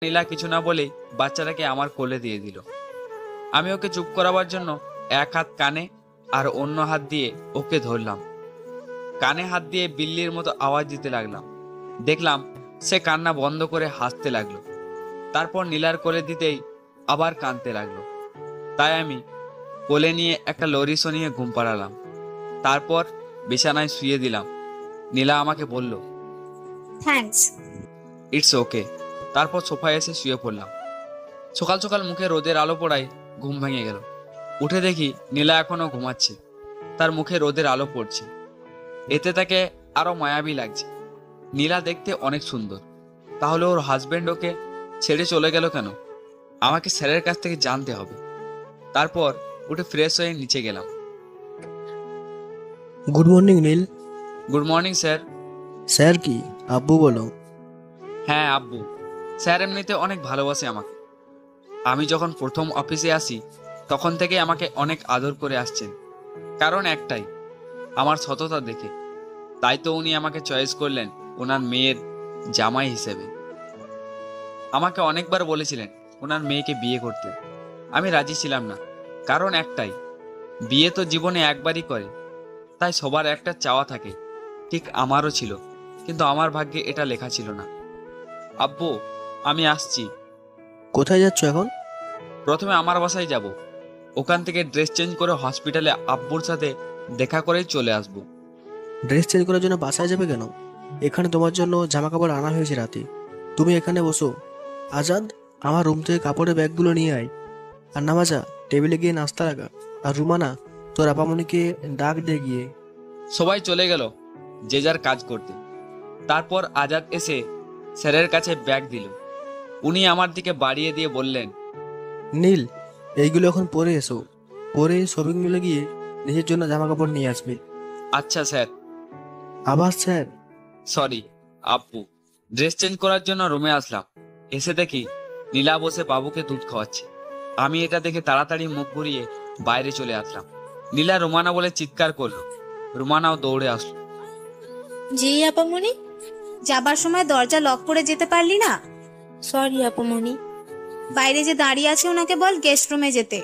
নীলা কিছু না বলেই বাচ্চাটাকে আমার কোলে দিয়ে দিল। আমি ওকে চুপ করাবার জন্য এক হাত কানে আর অন্য হাত দিয়ে ওকে ধরলাম। কানে হাত দিয়ে বিল্লির মতো আওয়াজ দিতে লাগলাম। দেখলাম সে কান্না বন্ধ করে হাসতে লাগলো। তারপর নীলার কোলে দিতেই আবার কাঁদতে লাগলো। তাই আমি কোলে নিয়ে একটা লরিসো নিয়ে ঘুম পাড়ালাম। তারপর বিছানায় শুয়ে দিলাম। নীলা আমাকে বলল, থ্যাঙ্কস। It's okay. তারপর সোফায় এসে শুয়ে পড়লাম। সকাল সকাল মুখে রোদের আলো পড়ায় ঘুম ভেঙে গেল। উঠে দেখি নীলা এখনো ঘুমাচ্ছে, তার মুখে রোদের আলো পড়ছে। এতে তাকে আরো মায়াবী লাগছে। নীলা দেখতে অনেক সুন্দর, তাহলে ওর হাজবেন্ড ওকে ছেড়ে চলে গেল কেন? আমাকে স্যারের কাছ থেকে জানতে হবে। তারপর উঠে ফ্রেশ হয়ে নিচে গেলাম। Good morning Neel. Good morning sir. Sir কি আব্বু বলো? হ্যাঁ আব্বু। স্যার এমনিতে অনেক ভালোবাসে আমাকে। আমি যখন প্রথম অফিসে আসি তখন থেকে আমাকে অনেক আদর করে আসছেন। কারণ একটাই, আমার সততা দেখে। তাই তো উনি আমাকে চয়েস করলেন ওনার মেয়ের জামাই হিসেবে। আমাকে অনেকবার বলেছিলেন ওনার মেয়েকে বিয়ে করতে। আমি রাজি ছিলাম না, কারণ একটাই, বিয়ে তো জীবনে একবারই করে। তাই সবার একটা চাওয়া থাকে, ঠিক আমারও ছিল, কিন্তু আমার ভাগ্যে এটা লেখা ছিল না। আব্বু, আমি আসছি। কোথায় যাচ্ছ এখন? প্রথমে আমার বাসায় যাব, ওখান থেকে ড্রেস চেঞ্জ করে হসপিটালে আব্বুর সাথে দেখা করেই চলে আসব। ড্রেস চেঞ্জ করার জন্য বাসায় যাবে কেন? এখানে তোমার জন্য জামা কাপড় আনা হয়েছে রাতে। তুমি এখানে বসো। আজাদ, আমার রুম থেকে কাপড়ের ব্যাগগুলো নিয়ে আয়। আর নামাজা, টেবিলে গিয়ে নাস্তা রাখা। আর রুমানা, তোর আপামনিকে ডাক দে গিয়ে। সবাই চলে গেল যে যার কাজ করতে। তারপর আজাদ এসে স্যারের কাছে ব্যাগ দিল। উনি আমার দিকে বাড়িয়ে দিয়ে বললেন, নীল, এইগুলো এখন পরে এসো। পরে শপিং মলে গিয়ে নিজের জন্য জামা কাপড় নিয়ে আসবে। আচ্ছা স্যার। আবার স্যার? সরি আব্বু। ড্রেস চেঞ্জ করার জন্য রুমে আসলাম। এসে দেখি নীলা বসে বাবুকে দুধ খাওয়াচ্ছে। আমি এটা দেখে তাড়াতাড়ি মুখ ঘুরিয়ে বাইরে চলে আসলাম। নীলা রুমানা বলে চিৎকার করলো। রুমানাও দৌড়ে আসলো। জি আপামনি, যাবার সময় দরজা লক করে যেতে পারলি না? সরি আপামনি। বাইরে যে দাঁড়িয়ে আছে ওনাকে বল গেস্ট রুমে যেতে।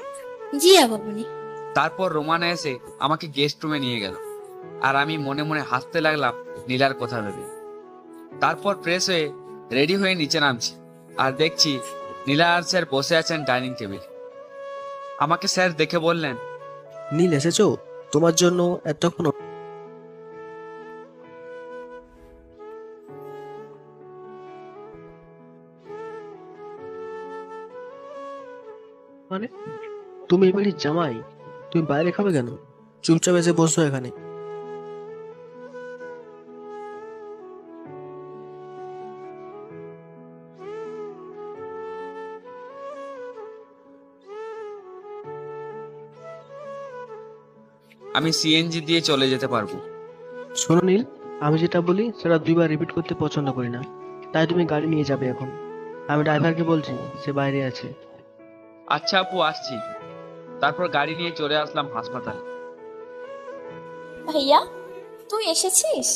জি আপামনি। তারপর রোমানা এসে আমাকে গেস্ট রুমে নিয়ে গেল, আর আমি মনে মনে হাসতে লাগলাম নীলার কথা ভেবে। তারপর ফ্রেশ হয়ে রেডি হয়ে নিচে নামছি, আর দেখছি নীলা আর স্যার বসে আছেন ডাইনিং টেবিলে। আমাকে স্যার দেখে বললেন, নীল এসেছো? তোমার জন্য এতক্ষণ মানে তুমি এই বাড়ির জামাই, তুমি বাইরে খাবে কেন? চুপচাপ এসে বসো এখানে। আমি সিএনজি দিয়ে চলে যেতে পারবো। শোনো নীল, আমি যেটা বলি সেটা দুইবার রিপিট করতে পছন্দ করি না। তাই তুমি গাড়ি নিয়ে যাবে এখন। আমি ড্রাইভারকে বলছি, সে বাইরে আছে। আচ্ছা আপু, আসছি। তারপর গাড়ি নিয়ে চলে আসলাম হাসপাতালে। ভাইয়া, তুই এসেছিস?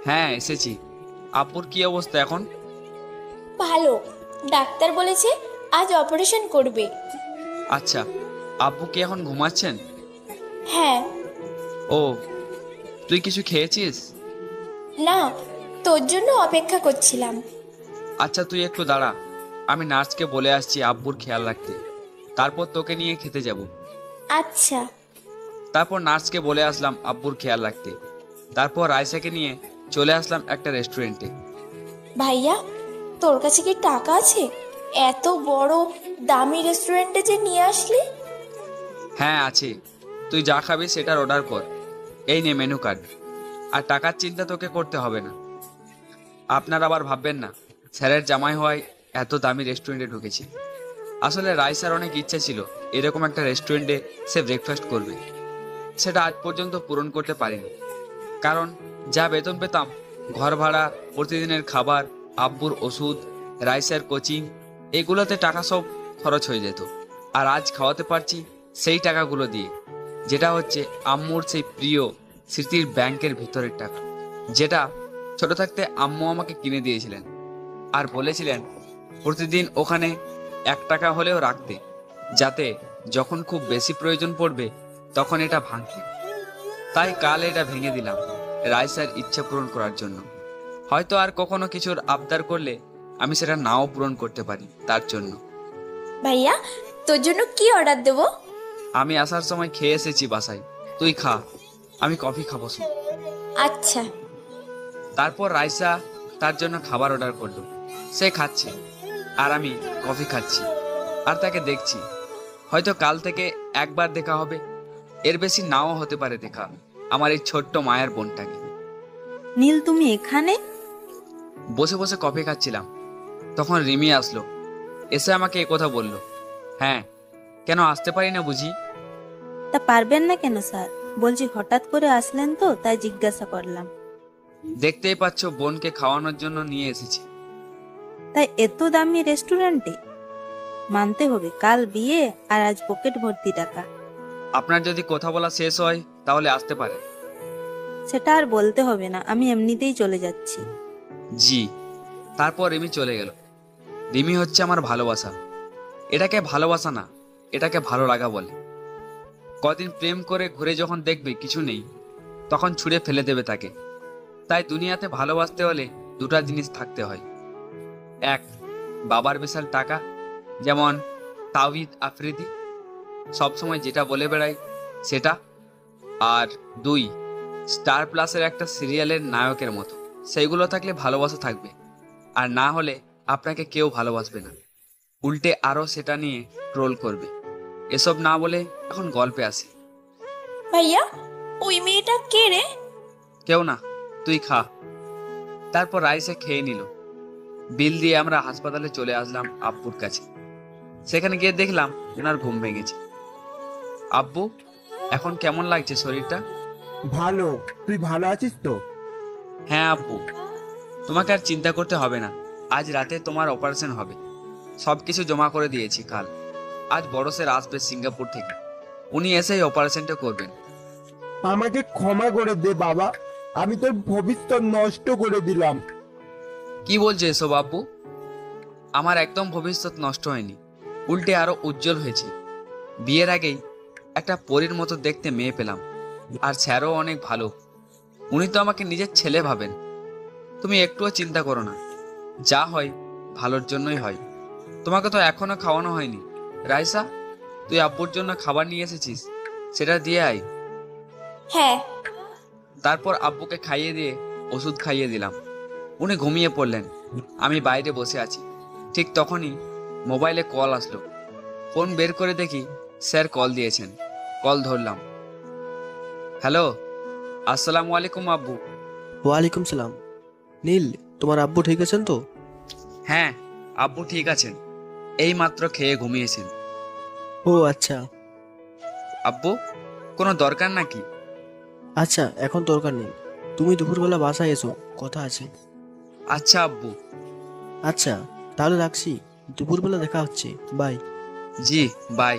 হ্যাঁ এসেছি। আপুর কি অবস্থা এখন? ভালো, ডাক্তার বলেছে আজ অপারেশন করবে। আচ্ছা, আব্বু কি এখন ঘুমাচ্ছেন? হ্যাঁ। ও, তুই কিছু খেয়েছিস? না, তোর জন্য অপেক্ষা করছিলাম। আচ্ছা তুই একটু দাঁড়া, আমি নার্সকে বলে আসছি আব্বুর খেয়াল রাখতে। তারপর তোকে নিয়ে খেতে যাব। আচ্ছা। তারপর নার্সকে বলে আসলাম আব্বুর খেয়াল রাখতে। তারপর রাইসাকে নিয়ে চলে আসলাম একটা রেস্টুরেন্টে। ভাইয়া, তোর কাছে কি টাকা আছে? এত বড় দামি রেস্টুরেন্টে যে নিয়ে আসলি? হ্যাঁ আছে, তুই যা খাবি সেটার অর্ডার কর। এই নে মেনু কার্ড। আর টাকার চিন্তা তোকে করতে হবে না। আপনার আবার ভাববেন না স্যারের জামাই হওয়ায় এত দামি রেস্টুরেন্টে ঢুকেছি। আসলে রাইসার অনেক ইচ্ছা ছিল এরকম একটা রেস্টুরেন্টে সে ব্রেকফাস্ট করবে। সেটা আজ পর্যন্ত পূরণ করতে পারিনি, কারণ যা বেতন পেতাম, ঘর ভাড়া, প্রতিদিনের খাবার, আব্বুর ওষুধ, রাইসার কোচিং, এগুলোতে টাকা সব খরচ হয়ে যেত। আর আজ খাওয়াতে পারছি সেই টাকাগুলো দিয়ে, যেটা হচ্ছে আম্মুর সেই প্রিয় স্মৃতির ব্যাংকের ভিতরের টাকা, যেটা ছোট থাকতে আম্মু আমাকে কিনে দিয়েছিলেন আর বলেছিলেন প্রতিদিন ওখানে 1 টাকা হলেও রাখতে, যাতে যখন খুব বেশি প্রয়োজন পড়বে তখন এটা ভাঙতে। তাই কাল এটা ভেঙে দিলাম রাইসার ইচ্ছা পূরণ করার জন্য। হয়তো আর কখনো কিছুর আবদার করলে আমি সেটা নাও পূরণ করতে পারি, তার জন্য। ভাইয়া, তোর জন্য কি অর্ডার দেবো? আমি আসার সময় খেয়ে এসেছি বাসায়, তুই খা, আমি কফি খাবো শুন। আচ্ছা। তারপর রাইসা তার জন্য খাবার অর্ডার করলো। সে খাচ্ছে আর আমি কফি খাচ্ছি আর তাকে দেখছি। হয়তো কাল থেকে একবার দেখা হবে, এর বেশি নাও হতে পারে দেখা, আমার এই ছোট্ট মায়ের বোনটাকে। নীল, তুমি এখানে? বসে বসে কফি খাচ্ছিলাম, তখন রিমি আসলো। এসে আমাকে কথা বললো। হ্যাঁ, কেন আসতে পারি না বুঝি? তা পারবেন না কেন স্যার? বলছি হঠাৎ করে আসলেন তো, তাই জিজ্ঞাসা করলাম। দেখতেই পাচ্ছ বোনকে খাওয়ানোর জন্য নিয়ে এসেছি। তাই এত দামি রেস্টুরেন্টে? মানতে হবে, কাল বিয়ে আর আজ পকেট ভর্তি টাকা। আপনার যদি কথা বলা শেষ হয় তাহলে আসতে পারে। সেটা আর বলতে হবে না, আমি এমনিতেই চলে যাচ্ছি। জি। তারপর রিমি চলে গেল। রিমি হচ্ছে আমার ভালোবাসা। এটাকে ভালোবাসা না, এটাকে ভালো লাগা বলে। কদিন প্রেম করে ঘুরে যখন দেখবে কিছু নেই, তখন ছুঁড়ে ফেলে দেবে তাকে। তাই দুনিয়াতে ভালোবাসতে হলে দুটা জিনিস থাকতে হয়। এক, বাবার বিশাল টাকা, যেমন তাওহিদ আফ্রিদি, সবসময় যেটা বলে বেড়াই সেটা। আর 2, স্টার প্লাসের একটা সিরিয়ালের নায়কের মতো। সেইগুলো থাকলে ভালোবাসা থাকবে, আর না হলে আপনাকে কেউ ভালোবাসবে না, উল্টে আরো সেটা নিয়ে ট্রোল করবে। এসব না বলে এখন গল্পে আসি। ভাইয়া, ওই মেয়েটা কে রে? কেউ না, তুই খা। তারপর রাইসে খেয়ে নিল। বিল দিয়ে আমরা হাসপাতালে চলে আসলাম আব্বুর কাছে। সেখানে গিয়ে দেখলাম ওনার ঘুম ভেঙেছে। আব্বু, এখন কেমন লাগছে শরীরটা? ভালো। তুই ভালো আছিস তো? হ্যাঁ আব্বু, তোমাকে আর চিন্তা করতে হবে না। আজ রাতে তোমার অপারেশন হবে। সবকিছু জমা করে দিয়েছি কাল। আজ বড় স্যার আসবে সিঙ্গাপুর থেকে, উনি এসেই অপারেশনটা করবেন। আমাকে ক্ষমা করে দে বাবা, আমি তোর ভবিষ্যৎ নষ্ট করে দিলাম। কি বলছো এসব আব্বু? আমার একদম ভবিষ্যৎ নষ্ট হয়নি, উল্টে আরো উজ্জ্বল হয়েছে। বিয়ের আগেই একটা পরীর মতো দেখতে মেয়ে পেলাম, আর স্যারও অনেক ভালো। উনি তো আমাকে নিজের ছেলে ভাবেন। তুমি একটুও চিন্তা করো না, যা হয় ভালোর জন্যই হয়। তোমাকে তো এখনো খাওয়ানো হয়নি। রাইসা, তুই আব্বুর জন্য খাবার নিয়ে এসেছিস, সেটা দিয়ে আয়। হ্যাঁ। তারপর আব্বুকে খাইয়ে দিয়ে ওষুধ খাইয়ে দিলাম। উনি ঘুমিয়ে পড়লেন। আমি বাইরে বসে আছি। ঠিক তখনই মোবাইলে কল আসলো। ফোন বের করে দেখি স্যার কল দিয়েছেন। কল ধরলাম। হ্যালো, আসসালামু আলাইকুম আব্বু। ওয়ালাইকুম সালাম। নীল, তোমার আব্বু ঠিক আছেন তো? হ্যাঁ, আব্বু ঠিক আছেন, এই মাত্র খেয়ে ঘুমিয়েছেন। ও আচ্ছা। আব্বু, কোনো দরকার নাকি? আচ্ছা, এখন দরকার নেই, তুমি দুপুরবেলা বাসায় এসো, কথা আছে। আচ্ছা আব্বু। আচ্ছা, তাহলে রাখছি, দুপুরবেলা দেখা হচ্ছে, বাই। G, by.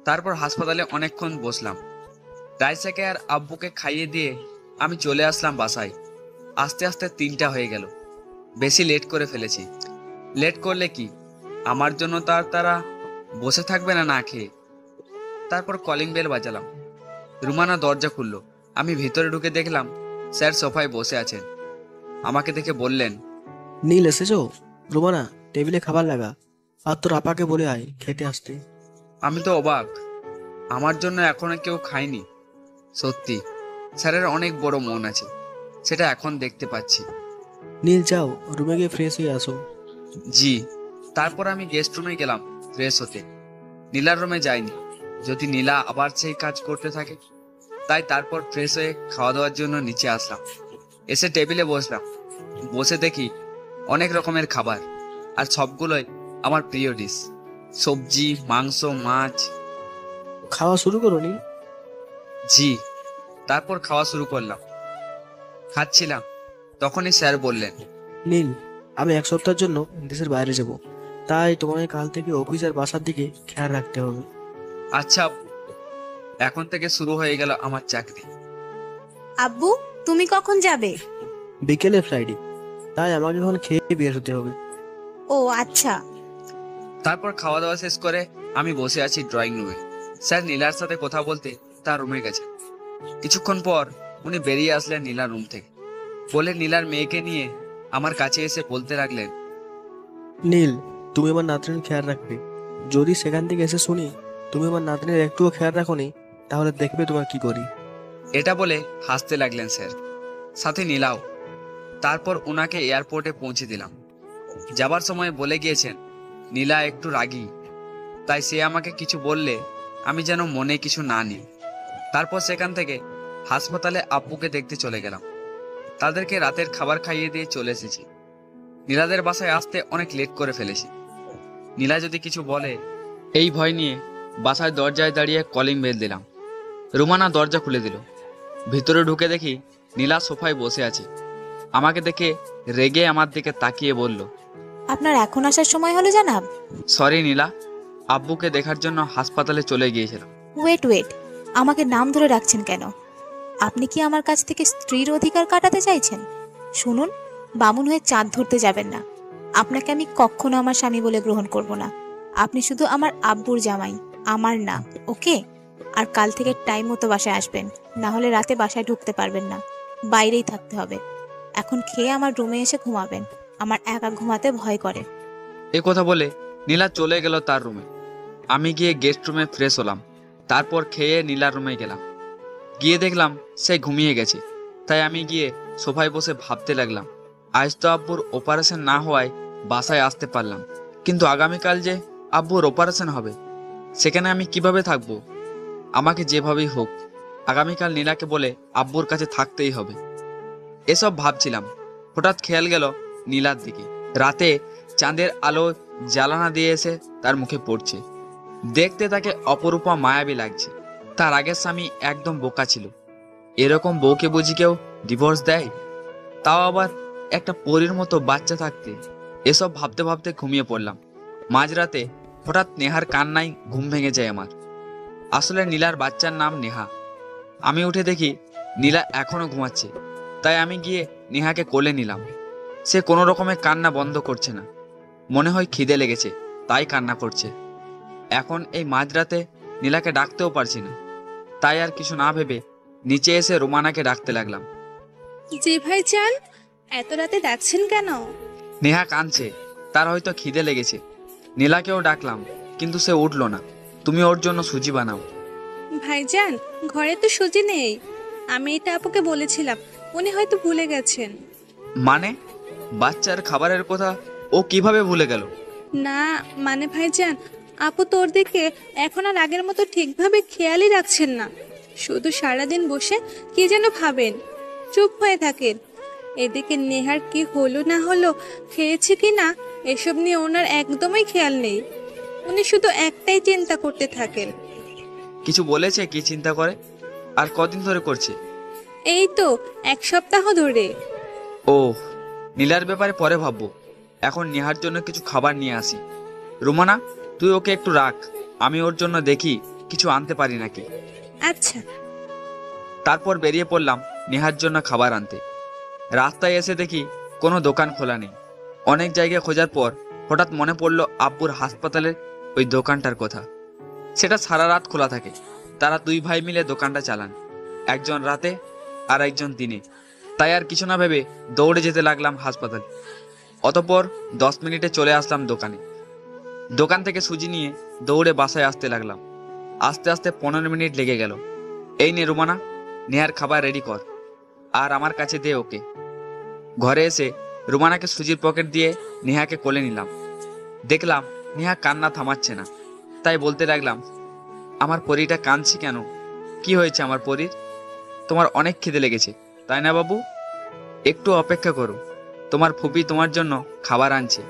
তারপর হাসপাতালে অনেকক্ষণ বসলাম। রাইসাকে আর আব্বুকে খাইয়ে দিয়ে আমি চলে আসলাম বাসায়। আস্তে আস্তে 3টা হয়ে গেল। বেশি লেট করে ফেলেছি। লেট করলে কি, আমার জন্য তো আর তারা বসে থাকবে না না খেয়ে। তারপর কলিং বেল বাজালাম। রুমানা দরজা খুললো। আমি ভিতরে ঢুকে দেখলাম স্যার সোফায় বসে আছেন। আমাকে দেখে বললেন, নীল এসেছো? রোমানা, টেবিলে খাবার লাগা, আর তোর আপাকে বলে আয় খেতে আসতে। আমি তো অবাক, আমার জন্য এখনো কেউ খায়নি। সত্যি স্যারের অনেক বড় মন আছে, সেটা এখন দেখতে পাচ্ছি। নীল, যাও রুমে গিয়ে ফ্রেশ হয়ে আসো। জি। তারপর আমি গেস্ট রুমে গেলাম ফ্রেশ হতে। নীলার রুমে যাইনি, যদি নীলা আবার সেই কাজ করতে থাকে। তাই তারপর ফ্রেশ হয়ে খাওয়া দাওয়ার জন্য নিচে আসলাম। এসে টেবিলে বসলাম। বসে দেখি অনেক রকমের খাবার, আর সবগুলোই আমার প্রিয় ডিশ। সবজি, মাংস, মাছ। খাওয়া শুরু করো নীল। জি। তারপর খাওয়া শুরু করলাম। খাচ্ছিলাম, তখনই স্যার বললেন, নীল, আমি 1 সপ্তাহের জন্য দেশের বাইরে যাব, তাই তোমাকে কাল থেকে অফিস আর বাসার দিকে খেয়াল রাখতে হবে। আচ্ছা আব্বু। এখন থেকে শুরু হয়ে গেল আমার চাকরি। আব্বু, তুমি কখন যাবে? বিকেলে ফ্লাইটে, তাই আমাকে এখন খেয়ে বের হতে হবে। ও আচ্ছা। তারপর খাওয়া দাওয়া শেষ করে আমি বসে আছি ড্রয়িং রুমে। স্যার নীলার সাথে কথা বলতে তার রুমে গেছে। কিছুক্ষণ পর উনি বেরিয়ে আসলেন নীলার রুম থেকে। বলে নীলার মেয়েকে নিয়ে আমার কাছে এসে বলতে লাগলেন, নীল, তুমি আমার নাতনির খেয়াল রাখবে। যদি সেখান থেকে এসে শুনি তুমি আমার নাতনির একটুও খেয়াল রাখোনি, তাহলে দেখবে তোমার কি করি। এটা বলে হাসতে লাগলেন স্যার, সাথে নীলাও। তারপর ওনাকে এয়ারপোর্টে পৌঁছে দিলাম। যাবার সময় বলে গিয়েছেন নীলা একটু রাগী, তাই সে আমাকে কিছু বললে আমি যেন মনে কিছু না নিই। তারপর সেখান থেকে হাসপাতালে আব্বুকে দেখতে চলে গেলাম। তাদেরকে রাতের খাবার খাইয়ে দিয়ে চলে এসেছি। নীলাদের বাসায় আসতে অনেক লেট করে ফেলেছি। নীলা যদি কিছু বলে এই ভয় নিয়ে বাসায় দরজায় দাঁড়িয়ে কলিং বেল দিলাম। রুমানা দরজা খুলে দিল। ভিতরে ঢুকে দেখি নীলা সোফায় বসে আছে। আমাকে দেখে রেগে আমার দিকে তাকিয়ে বলল, আপনার এখন আসার সময় হলো জানাব? সরি নীলা, আব্বুকে দেখার জন্য হাসপাতালে চলে গিয়েছিলাম। ওয়েট ওয়েট, আমাকে নাম ধরে রাখছেন কেন? আপনি কি আমার কাছ থেকে স্ত্রীর অধিকার কাটাতে চাইছেন? শুনুন, বামুন হয়ে চাঁদ ধরতে যাবেন না। আপনাকে আমি কখনো আমার স্বামী বলে গ্রহণ করব না। আপনি শুধু আমার আব্বুর জামাই, আমার না, ওকে? আর কাল থেকে টাইম মতো বাসায় আসবেন, না হলে রাতে বাসায় ঢুকতে পারবেন না, বাইরেই থাকতে হবে। এখন খেয়ে আমার রুমে এসে ঘুমাবেন, আমার একা ঘুমাতে ভয় করে। এ কথা বলে নীলা চলে গেল তার রুমে। আমি গিয়ে গেস্ট রুমে ফ্রেশ হলাম। তারপর খেয়ে নীলার রুমে গেলাম। গিয়ে দেখলাম সে ঘুমিয়ে গেছে। তাই আমি গিয়ে সোফায় বসে ভাবতে লাগলাম, আজ তো আব্বুর অপারেশন না হওয়ায় বাসায় আসতে পারলাম, কিন্তু আগামীকাল যে আব্বুর অপারেশন হবে, সেখানে আমি কিভাবে থাকবো? আমাকে যেভাবেই হোক আগামীকাল নীলাকে বলে আব্বুর কাছে থাকতেই হবে। এসব ভাবছিলাম, হঠাৎ খেয়াল গেল নীলার দিকে। রাতে চাঁদের আলো জ্বালানা দিয়ে এসে তার মুখে পড়ছে। দেখতে তাকে অপরূপা মায়াবী লাগছে। তার আগের স্বামী একদম বোকা ছিল। এরকম বউকে বুঝি কেউ ডিভোর্স দেয়? তাও আবার একটা পরীর মতো বাচ্চা থাকতে। এসব ভাবতে ভাবতে ঘুমিয়ে পড়লাম। মাঝরাতে হঠাৎ নেহার কান্নায় ঘুম ভেঙে যায় আমার। আসলে নীলার বাচ্চার নাম নেহা। আমি উঠে দেখি নীলা এখনো ঘুমাচ্ছে। তাই আমি গিয়ে নেহাকে কোলে নিলাম। সে কোনো রকমে কান্না বন্ধ করছে না। মনে হয় খিদে লেগেছে, তাই কান্না করছে। এখন এই মাঝরাতে নীলাকে ডাকতেও পারছি না। তাই আর কিছু না ভেবে নিচে এসে রোমানাকে ডাকতে লাগলাম। জি ভাইজান, এত রাতে ডাকছেন কেন? নেহা কাঁদছে, তার হয়তো খিদে লেগেছে। নীলাকেও ডাকলাম, কিন্তু সে উঠলো না। তুমি ওর জন্য সুজি বানাও। ভাইজান, ঘরে তো সুজি নেই। আমি এটা আপুকে বলেছিলাম, উনি হয়তো ভুলে গেছেন। মানে বাচ্চার খাবারের কথা ও কিভাবে ভুলে গেল? না মানে ভাইজান, আপু তোর দিকে এখন আর আগের মতো ঠিকভাবে খেয়ালই রাখছেন না। শুধু সারাদিন বসে কি যেন ভাবেন, চুপ হয়ে থাকেন। এদিকে নেহার কি হলো না হলো, খেয়েছে কি না, এসব নিয়ে ওনার একদমই খেয়াল নেই। উনি শুধু একটাই চিন্তা করতে থাকেন। কিছু বলেছে কি চিন্তা করে? আর কদিন ধরে করছে? এই তো 1 সপ্তাহ ধরে। ও, নীলার ব্যাপারে পরে ভাববো। এখন নেহার জন্য কিছু খাবার নিয়ে আসি। রুমানা, তুই ওকে একটু রাখ, আমি ওর জন্য দেখি কিছু আনতে পারি নাকি। আচ্ছা। তারপর বেরিয়ে পড়লাম নেহার জন্য খাবার আনতে। রাস্তায় এসে দেখি কোনো দোকান খোলা নেই। অনেক জায়গায় খোঁজার পর হঠাৎ মনে পড়লো আব্বুর হাসপাতালের ওই দোকানটার কথা। সেটা সারা রাত খোলা থাকে। তারা 2 ভাই মিলে দোকানটা চালান, একজন রাতে আর একজন দিনে। তাই আর কিছু না ভেবে দৌড়ে যেতে লাগলাম হাসপাতালে। অতঃপর 10 মিনিটে চলে আসলাম দোকানে। দোকান থেকে সুজি নিয়ে দৌড়ে বাসায় আসতে লাগলাম। আস্তে আস্তে 15 মিনিট লেগে গেল। এই নে রুমানা, নেহার খাবার রেডি কর আর আমার কাছে দে ওকে। ঘরে এসে রুমানাকে সুজির পকেট দিয়ে নেহাকে কোলে নিলাম। দেখলাম নেহা কান্না থামাচ্ছে না। তাই বলতে লাগলাম, আমার পরীটা কাঁদছে কেন? কি হয়েছে আমার পরীর? তোমার অনেক খিদে লেগেছে তাই না বাবু? একটু অপেক্ষা করো, তোমার ফুপি তোমার জন্য খাবার আনছে।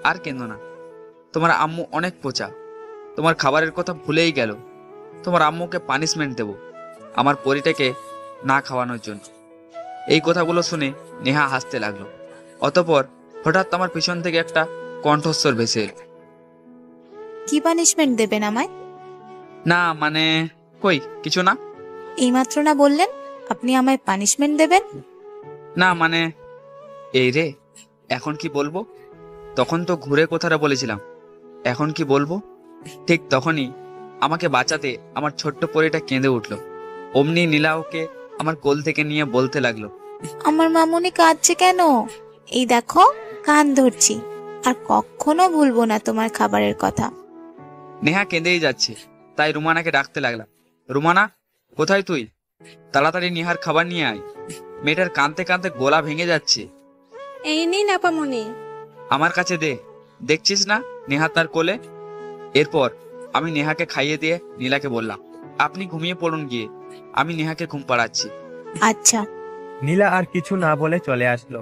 আর কেঁদো না। তোমার আম্মু অনেক পোচা, তোমার খাবারের কথা ভুলেই গেল। তোমার আম্মুকে পানিশমেন্ট দেব আমার পরীটাকে না খাওয়ানোর জন্য। এই কথাগুলো শুনে নেহা হাসতে লাগলো। অতঃপর হঠাৎ আমার পিছন থেকে একটা কণ্ঠস্বর ভেসে এলো। কি পানিশমেন্ট দেবেন আমায়? না মানে কই কিছু না। এইমাত্র না বললেন আপনি আমায় পানিশমেন্ট দেবেন? না মানে এই রে, এখন কি বলবো? তখন তো ঘুরে কথাটা বলেছিলাম, এখন কি বলবো? ঠিক তখনই আমাকে বাঁচাতে আমার ছোট্ট পরীটা কেঁদে উঠলো। অমনি নীলা ওকে আমার কোল থেকে নিয়ে বলতে লাগলো, আমার মামুনি কাঁদছে কেন? এই দেখো, কান ধরছি, আর কখনো ভুলবো না তোমার খাবারের কথা। নেহা কেঁদেই যাচ্ছে, তাই রুমানাকে ডাকতে লাগলাম। রুমানা, কোথায় তুই? তাড়াতাড়ি নেহার খাবার নিয়ে আয়। মেয়েটার কাঁদতে কাঁদতে গলা ভেঙে যাচ্ছে। এই নিন আপামনি। আমার কাছে দে, দেখছিস না নেহা তার কোলে। এরপর আমি নেহাকে খাইয়ে দিয়ে নীলাকে বললাম, আপনি ঘুমিয়ে পড়ুন গিয়ে, আমি নেহাকে ঘুম পাড়াচ্ছি। আচ্ছা। নীলা আর কিছু না বলে চলে আসলো।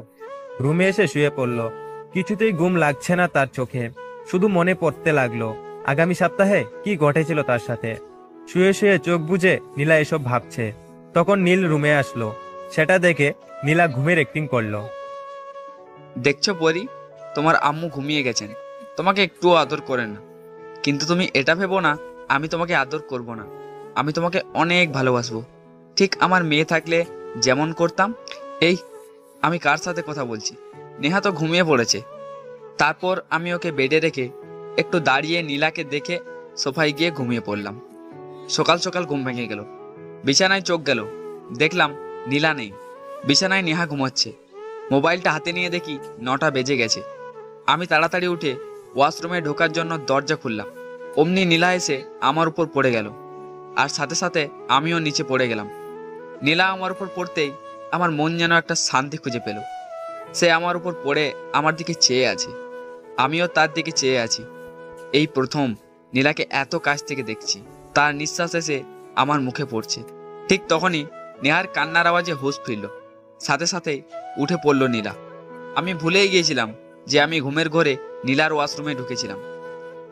রুমে এসে শুয়ে পড়লো। কিছুতেই ঘুম লাগছে না তার চোখে, শুধু মনে পড়তে লাগলো আগামী সপ্তাহে কি ঘটেছিল তার সাথে। শুয়ে শুয়ে চোখ বুজে নীলা এসব ভাবছে। তখন নীল রুমে আসলো। সেটা দেখে নীলা ঘুমের অ্যাক্টিং করলো। দেখছো পরি, তোমার আম্মু ঘুমিয়ে গেছেন, তোমাকে একটুও আদর করেন না। কিন্তু তুমি এটা ভেবো না আমি তোমাকে আদর করব না। আমি তোমাকে অনেক ভালোবাসবো, ঠিক আমার মেয়ে থাকলে যেমন করতাম। এই, আমি কার সাথে কথা বলছি? নেহা তো ঘুমিয়ে পড়েছে। তারপর আমি ওকে বেডে রেখে একটু দাঁড়িয়ে নীলাকে দেখে সোফায় গিয়ে ঘুমিয়ে পড়লাম। সকাল সকাল ঘুম ভেঙে গেল। বিছানায় চোখ গেল, দেখলাম নীলা নেই, বিছানায় নেহা ঘুমাচ্ছে। মোবাইলটা হাতে নিয়ে দেখি 9টা বেজে গেছে। আমি তাড়াতাড়ি উঠে ওয়াশরুমে ঢোকার জন্য দরজা খুললাম। অমনি নীলা এসে আমার উপর পড়ে গেল, আর সাথে সাথে আমিও নিচে পড়ে গেলাম। নীলা আমার উপর পড়তেই আমার মন যেন একটা শান্তি খুঁজে পেল। সে আমার উপর পড়ে আমার দিকে চেয়ে আছে, আমিও তার দিকে চেয়ে আছি। এই প্রথম নীলাকে এত কাছ থেকে দেখছি। তার নিঃশ্বাস এসে আমার মুখে পড়ছে। ঠিক তখনই নেহার কান্নার আওয়াজে হুঁশ ফিরল। সাথে সাথেই উঠে পড়ল নীলা। আমি ভুলেই গিয়েছিলাম যে আমি ঘুমের ঘরে নীলার ওয়াশরুমে ঢুকেছিলাম।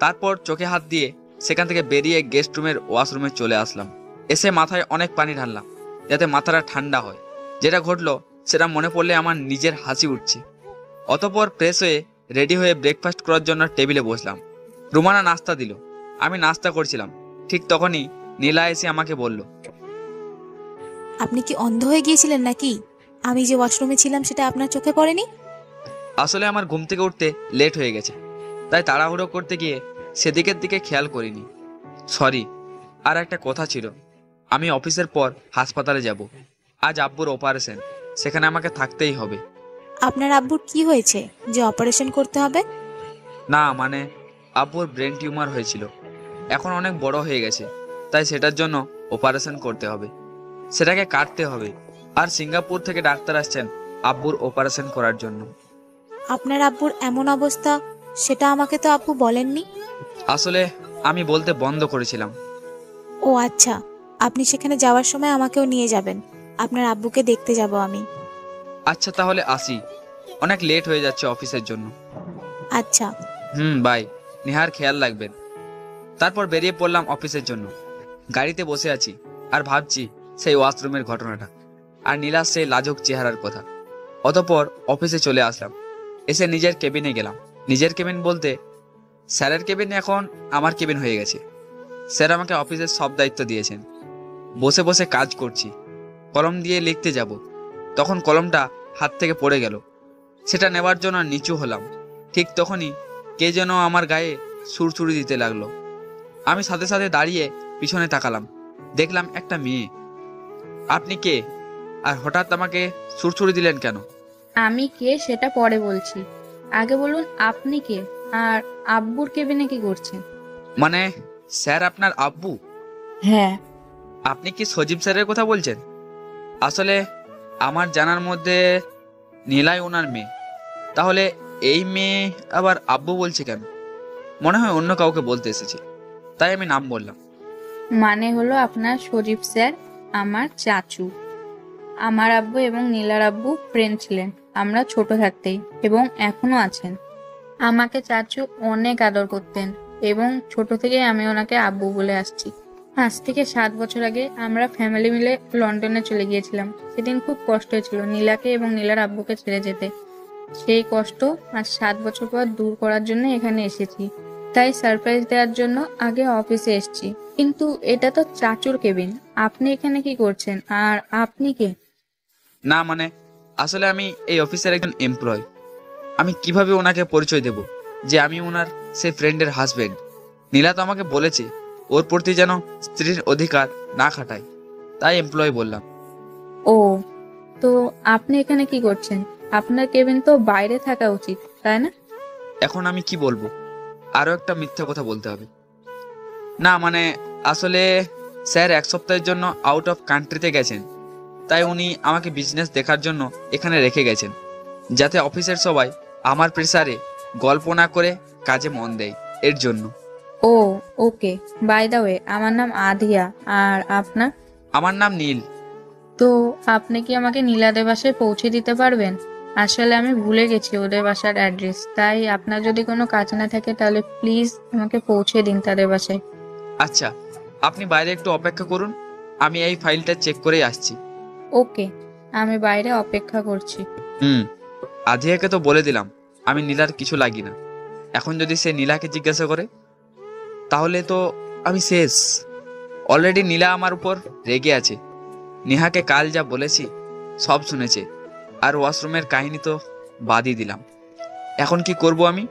তারপর চোখে হাত দিয়ে সেখান থেকে বেরিয়ে গেস্ট রুমের ওয়াশরুমে চলে আসলাম। এসে মাথায় অনেক পানি ঢাললাম যাতে মাথাটা ঠান্ডা হয়। যেটা ঘটলো সেটা মনে পড়লে আমার নিজের হাসি উঠছে। অতপর ফ্রেশ হয়ে রেডি হয়ে ব্রেকফাস্ট করার জন্য টেবিলে বসলাম। রুমানা নাস্তা দিল, আমি নাস্তা করছিলাম। ঠিক তখনই নীলা এসে আমাকে বলল, আপনি কি অন্ধ হয়ে গিয়েছিলেন নাকি? আমি যে ওয়াশরুমে ছিলাম সেটা আপনার চোখে পড়েনি? আসলে আমার ঘুম থেকে উঠতে লেট হয়ে গেছে, তাই তাড়াহুড়ো করতে গিয়ে সেদিকের দিকে খেয়াল করিনি। সরি। আর একটা কথা ছিল, আমি অফিসের পর হাসপাতালে যাব। আজ আব্বুর অপারেশন, সেখানে আমাকে থাকতেই হবে। আপনার আব্বুর কি হয়েছে যে অপারেশন করতে হবে? না মানে, আব্বুর ব্রেন টিউমার হয়েছিল, এখন অনেক বড় হয়ে গেছে, তাই সেটার জন্য অপারেশন করতে হবে। সেটাকে কাটতে হবে। আর সিঙ্গাপুর থেকে ডাক্তার আসছেন আব্বুর অপারেশন করার জন্য। আপনার আব্বুর এমন অবস্থা, সেটা আমাকে তো আব্বু বলেননি। আসলে আমি বলতে বন্ধ করেছিলাম। ও আচ্ছা, আপনি সেখানে যাওয়ার সময় আমাকেও নিয়ে যাবেন। আপনার আব্বুকে দেখতে যাব আমি। আচ্ছা তাহলে আসি, অনেক লেট হয়ে যাচ্ছে অফিসের জন্য। আচ্ছা। বাই। নেহার খেয়াল রাখবেন। তারপর বেরিয়ে পড়লাম অফিসের জন্য। গাড়িতে বসে আছি আর ভাবছি সেই ওয়াশরুমের ঘটনাটা আর নীলার সেই লাজুক চেহারার কথা। অতপর অফিসে চলে আসলাম। এসে নিজের কেবিনে গেলাম। নিজের কেবিন বলতে স্যারের কেবিন এখন আমার কেবিন হয়ে গেছে। স্যার আমাকে অফিসের সব দায়িত্ব দিয়েছেন। বসে বসে কাজ করছি, কলম দিয়ে লিখতে যাব, তখন কলমটা হাত থেকে পড়ে গেল। সেটা নেবার জন্য নিচু হলাম। ঠিক তখনই কে যেন আমার গায়ে সুরসুরি দিতে লাগলো। আমি সাথে সাথে দাঁড়িয়ে পিছনে তাকালাম, দেখলাম একটা মেয়ে। আপনি কে? আর হঠাৎ আমাকে সুরসুরি দিলেন কেন? আমি কে সেটা পরে বলছি, আগে বলুন আপনি কে, আর আব্বুর কেবিনে কি করছেন? মানে স্যার আপনার আব্বু? হ্যাঁ। আপনি কি সজীব স্যারের কথা বলছেন? আসলে আমার জানার মধ্যে নীলাই ওনার মেয়ে। তাহলে এই মেয়ে আবার আব্বু বলছে কেন? মনে হয় অন্য কাউকে বলতে এসেছে, তাই আমি নাম বললাম। মানে হলো আপনার সজীব স্যার আমার চাচু। আমার আব্বু এবং নীলার আব্বু ফ্রেন্ড ছিলেন আমরা ছোট থাকতেই, এবং এখনো আছেন। আমাকে চাচু অনেক আদর করতেন এবং ছোট থেকেই আমি ওনাকে আব্বু বলে আসছি। আজ থেকে 7 বছর আগে আমরা ফ্যামিলি মিলে লন্ডনে চলে গিয়েছিলাম। সেদিন খুব কষ্ট হয়েছিল নীলাকে এবং নীলার আব্বুকে ছেড়ে যেতে। সেই কষ্ট আজ 7 বছর পর দূর করার জন্য এখানে এসেছি। তাই সারপ্রাইজ দেওয়ার জন্য আগে অফিসে এসেছি। কিন্তু এটা তো চাচুর কেবিন, আপনি এখানে কি করছেন? আর আপনি কে? না মানে, আসলে আমি এই অফিসের একজন এমপ্লয়। আমি কিভাবে ওনাকে পরিচয় দেব? যে আমি ওনার সে ফ্রেন্ডের হাজবেন্ড। নীলা তো আমাকে বলেছে ওর প্রতি যেন স্ত্রীর অধিকার না খাটায়, তাই এমপ্লয়ি বললাম। ও, তো আপনি এখানে কি করছেন? আপনার কেবিন তো বাইরে থাকা উচিত, তাই না? এখন আমি কি বলবো? আরো একটা মিথ্যা কথা বলতে হবে না, মানে আসলে স্যার 1 সপ্তাহের জন্য আউট অফ কান্ট্রিতে গেছেন, তাই উনি আমাকে বিজনেস দেখার জন্য এখানে রেখে গেছেন, যাতে অফিসের সবাই আমার প্রেসারে গল্প না করে কাজে মন দেয়, এর জন্য। ও, ওকে। বাই দ্য ওয়ে, আমার নাম আধিয়া। আর আপনার? আমার নাম নীল। তো আপনি কি আমাকে নীলাদের বাসায় পৌঁছে দিতে পারবেন? আসলে আমি ভুলে গেছি ওদের বাসার অ্যাড্রেস, তাই আপনার যদি কোনো কাজ না থাকে তাহলে প্লিজ আমাকে পৌঁছে দিন তাদের বাসায়। আচ্ছা, আপনি বাইরে একটু অপেক্ষা করুন, আমি এই ফাইলটা চেক করেই আসছি। ওকে, আমি বাইরে অপেক্ষা করছি। আধিয়াকে তো বলে দিলাম আমি নীলার কিছু লাগি না। এখন যদি সে নীলাকে জিজ্ঞাসা করে তাহলে তো আমি শেষ। অলরেডি নীলা আমার উপর রেগে আছে। নেহাকে কাল যা বলেছি সব শুনেছে, আর ওয়াশরুমের কাহিনী তো বাদই দিলাম। এখন কি করব আমি?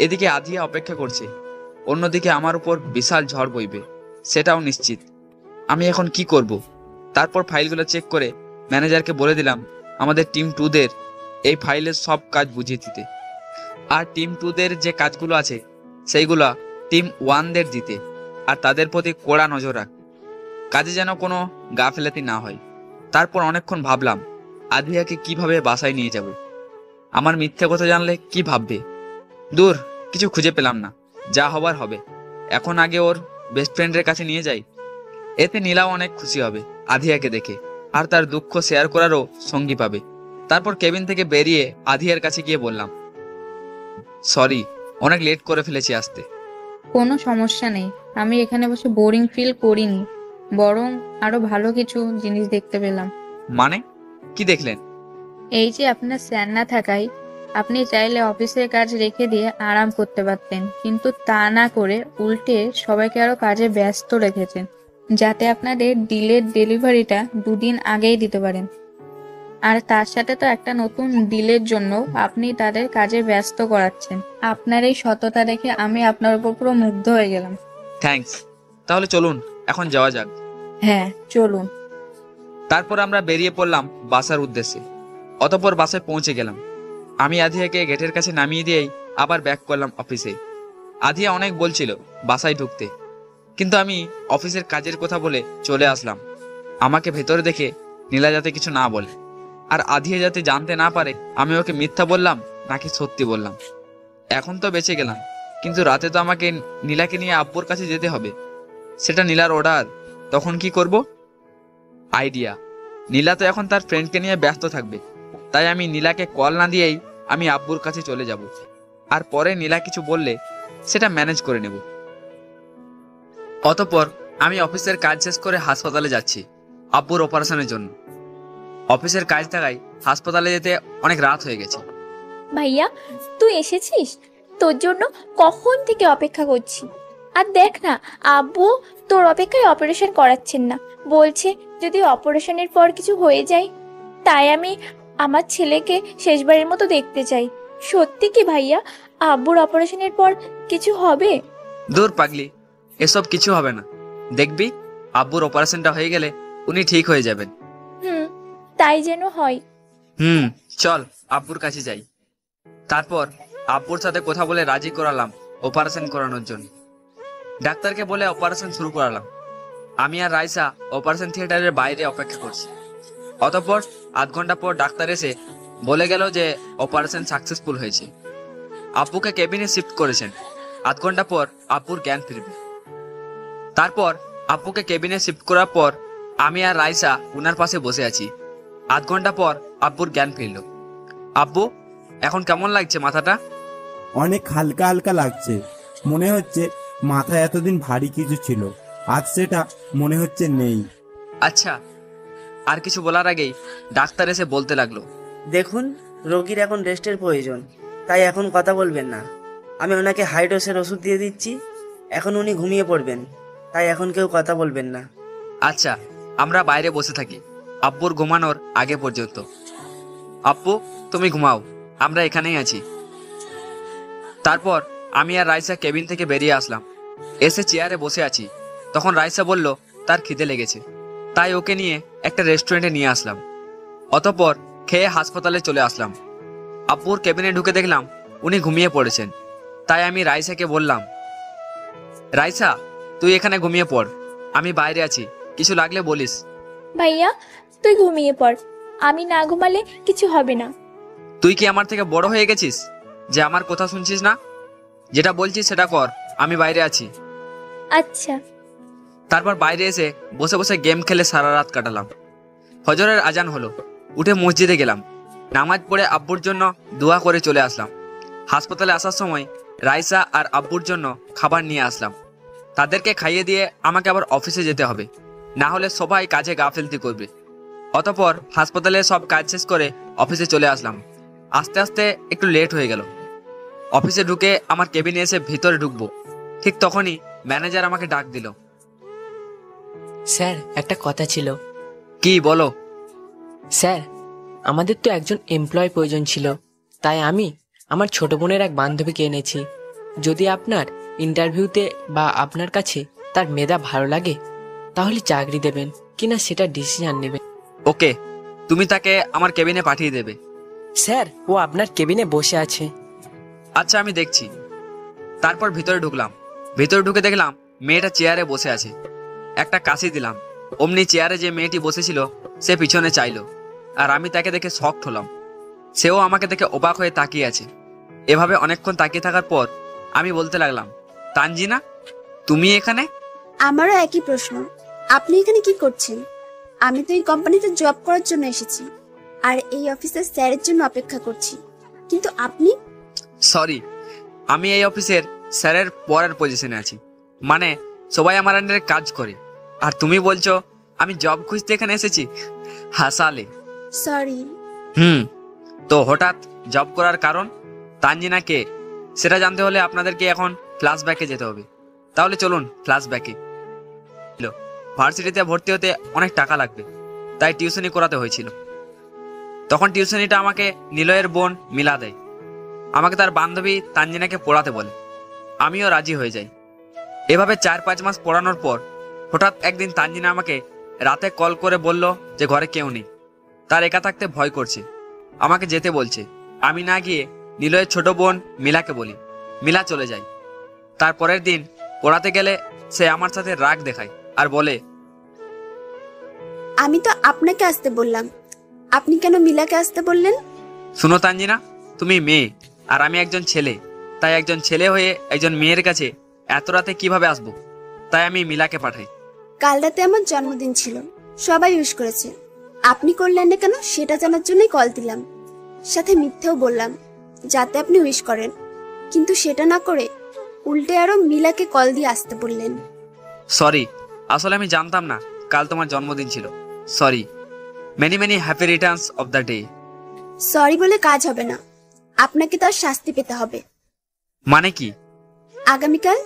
এদিকে আধিয়া অপেক্ষা করছে, অন্যদিকে আমার উপর বিশাল ঝড় বইবে সেটাও নিশ্চিত। আমি এখন কি করব? তারপর ফাইলগুলো চেক করে ম্যানেজারকে বলে দিলাম আমাদের টিম 2দের এই ফাইলের সব কাজ বুঝিয়ে দিতে, আর টিম 2দের যে কাজগুলো আছে সেইগুলো টিম 1দের দিতে, আর তাদের প্রতি কড়া নজর রাখ, কাজে যেন কোনো গাফেলাতি না হয়। তারপর অনেকক্ষণ ভাবলাম আধিয়াকে কিভাবে বাসায় নিয়ে যাব। আমার মিথ্যে কথা জানলে কি ভাববে? দূর, কিছু খুঁজে পেলাম না, যা হবার হবে। এখন আগে ওর বেস্ট ফ্রেন্ডের কাছে নিয়ে যাই, এতে নীলাও অনেক খুশি হবে আধিয়াকে দেখে, আর তার দুঃখ শেয়ার করারও সঙ্গী পাবে। তারপর কেবিন থেকে বেরিয়ে আধিয়ার কাছে গিয়ে বললাম, সরি, অনেক লেট করে ফেলেছি আসতে। কোনো সমস্যা নেই, আমি এখানে বসে বোরিং ফিল করিনি, বরং আরো ভালো কিছু জিনিস দেখতে পেলাম। মানে কি দেখলেন? এই যে আপনার স্যার না থাকায় আপনি চাইলে অফিসের কাজ রেখে দিয়ে আরাম করতে পারতেন, কিন্তু তা না করে উল্টে সবাইকে আরো কাজে ব্যস্ত রেখেছেন, যাতে আপনাদের ডিলের ডেলিভারিটা 2 দিন আগেই দিতে পারেন। আর তার সাথে তো একটা নতুন ডিলের জন্য আপনি তাদের কাজে ব্যস্ত করাচ্ছেন। আপনার এই সততা দেখে আমি আপনার উপর পুরো মুগ্ধ হয়ে গেলাম। থ্যাঙ্কস। তাহলে চলুন এখন যাওয়া যাক। হ্যাঁ, চলুন। তারপর আমরা বেরিয়ে পড়লাম বাসার উদ্দেশ্যে। অতঃপর বাসায় পৌঁছে গেলাম। আমি আধিয়াকে গেটের কাছে নামিয়ে দিয়েই আবার ব্যাক করলাম অফিসে। আধিয়া অনেক বলছিল বাসায় ঢুকতে, কিন্তু আমি অফিসের কাজের কথা বলে চলে আসলাম। আমাকে ভেতরে দেখে নীলা যাতে কিছু না বলে, আর আধিয়া যাতে জানতে না পারে আমি ওকে মিথ্যা বললাম নাকি সত্যি বললাম। এখন তো বেঁচে গেলাম, কিন্তু রাতে তো আমাকে নীলাকে নিয়ে আব্বুর কাছে যেতে হবে, সেটা নীলার অর্ডার। তখন কি করব? আইডিয়া, নীলা তো এখন তার ফ্রেন্ডকে নিয়ে ব্যস্ত থাকবে, তাই আমি নীলাকে কল না দিয়েই আমি আব্বুর কাছে চলে যাব, আর পরে নীলা কিছু বললে সেটা ম্যানেজ করে নেব। অতঃপর আমি অফিসের কাজ শেষ করে হাসপাতালে যাচ্ছি আব্বুর অপারেশনের জন্য। অফিসের কাজ থাকায় হাসপাতালে যেতে অনেক রাত হয়ে গেছে। ভাইয়া, তুই এসেছিস? তোর জন্য কখন থেকে অপেক্ষা করছি। আর দেখ না, আব্বু তোর অপেক্ষায় অপারেশন করাচ্ছেন না, বলছে যদি অপারেশনের পর কিছু হয়ে যায়। তাই আমি আমার ছেলেকে শেষবারের মতো দেখতে চাই। সত্যি কি ভাইয়া, আব্বুর অপারেশনের পর কিছু হবে? দূর পাগলি, এসব কিছু হবে না। দেখবি আব্বুর অপারেশনটা হয়ে গেলে উনি ঠিক হয়ে যাবেন। তাই যেন হয়। চল আব্বুর কাছে যাই। তারপর আব্বুর সাথে কথা বলে রাজি করালাম অপারেশন করানোর জন্য। ডাক্তারকে বলে অপারেশন শুরু করালাম। আমি আর রাইসা অপারেশন থিয়েটারের বাইরে অপেক্ষা করছি। অতঃপর আধ ঘন্টা পর ডাক্তার এসে বলে গেল যে অপারেশন সাকসেসফুল হয়েছে। আব্বুকে কেবিনে শিফট করেছেন। আধ ঘন্টা পর আব্বুর জ্ঞান ফিরবে। তারপর আব্বুকে কেবিনে শিফট করার পর আমি আর রাইসা উনার পাশে বসে আছি। আধ ঘন্টা পর আব্বুর জ্ঞান ফিরল। আব্বু, এখন কেমন লাগছে মাথাটা? অনেক হালকা হালকা লাগছে, মনে হচ্ছে মাথায় এতদিন ভারী কিছু ছিল, আজ সেটা মনে হচ্ছে নেই। আচ্ছা, আর কিছু বলার আগেই ডাক্তার এসে বলতে লাগলো, দেখুন, রোগীর এখন রেস্টের প্রয়োজন, তাই এখন কথা বলবেন না। আমি ওনাকে হাই ডোজের ওষুধ দিয়ে দিচ্ছি, এখন উনি ঘুমিয়ে পড়বেন, তাই এখন কেউ কথা বলবেন না। আচ্ছা, আমরা বাইরে বসে থাকি আব্বুর ঘুমানোর আগে পর্যন্ত। আব্বু, তুমি ঘুমাও, আমরা এখানেই আছি। তারপর আমি আর রাইসা কেবিন থেকে বেরিয়ে আসলাম। এসে চেয়ারে বসে আছি, তখন রাইসা বলল তার খিদে লেগেছে, তাই ওকে নিয়ে একটা রেস্টুরেন্টে নিয়ে আসলাম। অতঃপর খেয়ে হাসপাতালে চলে আসলাম। আব্বুর কেবিনে ঢুকে দেখলাম উনি ঘুমিয়ে পড়েছেন। তাই আমি রাইসাকে বললাম, রাইসা তুই এখানে ঘুমিয়ে পড়, আমি বাইরে আছি, কিছু লাগলে বলিস। ভাইয়া তুই ঘুমিয়ে পড়, আমি না ঘুমালে কিছু হবে না। তুই কি আমার থেকে বড় হয়ে গেছিস যে আমার কথা শুনছিস না? যেটা বলছিস সেটা কর, আমি বাইরে আছি। আচ্ছা। তারপর বাইরে এসে বসে বসে গেম খেলে সারা রাত কাটালাম। ফজরের আজান হলো, উঠে মসজিদে গেলাম, নামাজ পড়ে আব্বুর জন্য দোয়া করে চলে আসলাম। হাসপাতালে আসার সময় রাইসা আর আব্বুর জন্য খাবার নিয়ে আসলাম। তাদেরকে খাইয়ে দিয়ে আমাকে আবার অফিসে যেতে হবে, না হলে সবাই কাজে গাফিলতি করবে। অতঃপর হাসপাতালে সব কাজ শেষ করে অফিসে চলে আসলাম। আস্তে আস্তে একটু লেট হয়ে গেল। অফিসে ঢুকে আমার কেবিনে এসে ভিতরে ঢুকবো, ঠিক তখনই ম্যানেজার আমাকে ডাক দিল। স্যার একটা কথা ছিল। কি বলো? স্যার আমাদের তো একজন এমপ্লয় প্রয়োজন ছিল, তাই আমি আমার ছোট বোনের এক বান্ধবীকে এনেছি। যদি আপনার ইন্টারভিউতে বা আপনার কাছে তার মেধা ভালো লাগে তাহলে চাকরি দেবেন কিনা সেটা ডিসিশন নেবেন। ওকে, তুমি তাকে আমার কেবিনে পাঠিয়ে দেবে। স্যার ও আপনার কেবিনে বসে আছে। আচ্ছা আমি দেখছি। তারপর ভিতরে ঢুকলাম। ভিতরে ঢুকে দেখলাম মেয়েটা চেয়ারে বসে আছে। একটা কাশি দিলাম, অমনি চেয়ারে যে মেয়েটি বসেছিল সে পিছনে চাইলো, আর আমি তাকে দেখে শকড হলাম। সেও আমাকে দেখে অবাক হয়ে তাকিয়ে আছে। এভাবে অনেকক্ষণ তাকিয়ে থাকার পর আমি বলতে লাগলাম, তানজিনা তুমি এখানে? আমারও একই প্রশ্ন, আপনি এখানে কি করছেন? আমি তো এই কোম্পানিতে জব করার জন্য এসেছি, আর এই অফিসের স্যারের জন্য অপেক্ষা করছি, কিন্তু আপনি? সরি, আমি এই অফিসের স্যারের পরের পজিশনে আছি, মানে সবাই আমার আন্ডারে কাজ করে, আর তুমি বলছো আমি জব খুঁজতে এখানে এসেছি? হাসালে। সরি। তো হঠাৎ জব করার কারণ? তানজিনা কে সেটা জানতে হলে আপনাদেরকে এখন ফ্ল্যাশব্যাকে যেতে হবে। তাহলে চলুন ফ্ল্যাশব্যাকে। ভার্সিটিতে ভর্তি হতে অনেক টাকা লাগবে, তাই টিউশনি করাতে হয়েছিল। তখন টিউশনিটা আমাকে নিলয়ের বোন মিলা দেয়। আমাকে তার বান্ধবী তানজিনাকে পড়াতে বলে, আমিও রাজি হয়ে যাই। এভাবে 4-5 মাস পড়ানোর পর হঠাৎ একদিন তানজিনা আমাকে রাতে কল করে বলল যে ঘরে কেউ নেই, তার একা থাকতে ভয় করছে, আমাকে যেতে বলছে। আমি না গিয়ে নিলয়ের ছোট বোন মিলাকে বলি, মিলা চলে যায়। তারপরের দিন পড়াতে গেলে সে আমার সাথে রাগ দেখায় আর বলে, আমি তো আপনাকে আসতে বললাম, আপনি কেন মিলাকে আসতে বললেন? শুনো তানজিনা, তুমি মেয়ে আর আমি একজন ছেলে, তাই একজন ছেলে হয়ে একজন মেয়ের কাছে এত রাতে কিভাবে আসবো? তাই আমি মিলাকে পাঠাই। কাল রাতে আমার জন্মদিন ছিল, সবাই উইশ করেছে, আপনি করলেন না কেন সেটা জানার জন্যই কল দিলাম। সাথে মিথ্যেও বললাম যাতে আপনি উইশ করেন, কিন্তু সেটা না করে উল্টে আরো মিলাকে কল দিয়ে আসতে বললেন। সরি, আসলে আমি জানতাম না কাল তোমার জন্মদিন ছিল। Sorry, many many happy Returns of the day. Sorry বলে কাজ হবে না, আপনাকে তার শাস্তি পেতে হবে। মানে কি? আগামীকাল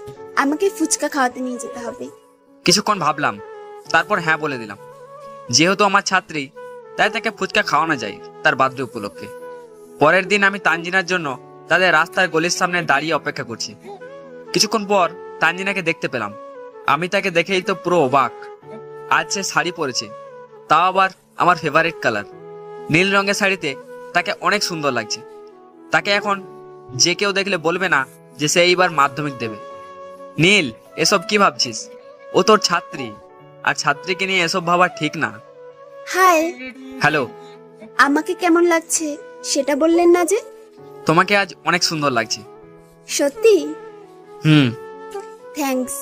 আমাকে ফুচকা খাওয়াতে নিয়ে যেতে হবে। কিছুক্ষণ ভাবলাম, তারপর হ্যাঁ বলে দিলাম। যেহেতু আমার ছাত্রী, তাই তাকে ফুচকা খাওয়ানো যায় তার বার্থডে উপলক্ষে। পরের দিন আমি তানজিনার জন্য তাদের রাস্তার গলির সামনে দাঁড়িয়ে অপেক্ষা করছি। কিছুক্ষণ পর তানজিনাকে দেখতে পেলাম। আমি তাকে দেখেই তো পুরো অবাক। আজ সে শাড়ি পরেছে, তাও আবার আমার ফেভারিট কালার, নীল রঙের শাড়িতে তাকে অনেক সুন্দর লাগছে। তাকে এখন যে কেউ দেখলে বলবে না যে সে এইবার মাধ্যমিক দেবে। নীল, এসব কি ভাবছিস? ও তোর ছাত্রী, আর ছাত্রীকে নিয়ে এসব ভাবা ঠিক না। হাই। হ্যালো। আমাকে কেমন লাগছে সেটা বললেন না যে? তোমাকে আজ অনেক সুন্দর লাগছে। সত্যি? থ্যাঙ্কস।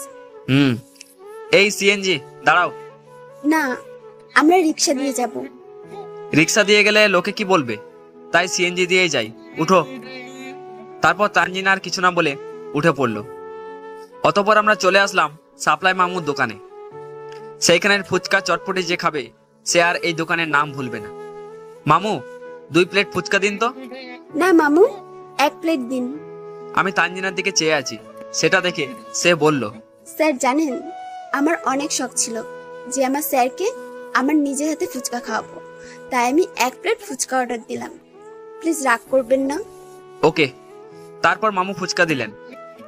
এই সিএনজি দাঁড়াও। না, আমরা রিক্সা দিয়ে যাব। রিক্সা দিয়ে গেলে লোকে কি বলবে, তাই সিএনজি দিয়েই যাই, উঠো। তারপর তানজিনা আর কিছু না বলে উঠে পড়লো। অতঃপর আমরা চলে আসলাম সাপ্লাই মামুর দোকানে। সেইখানের ফুচকা চটপটি যে খাবে সে আর এই দোকানের নাম ভুলবে না। মামু 2 প্লেট ফুচকা দিন তো। না মামু, 1 প্লেট দিন। আমি তানজিনার দিকে চেয়ে আছি, সেটা দেখে সে বলল, স্যার জানেন, আমার অনেক শখ ছিল যে আমার স্যারকে আমার নিজের হাতে ফুচকা খাওয়াবো, তাই আমি 1 প্লেট ফুচকা অর্ডার দিলাম। প্লিজ রাগ করবেন না। ওকে। তারপর মামু ফুচকা দিলেন।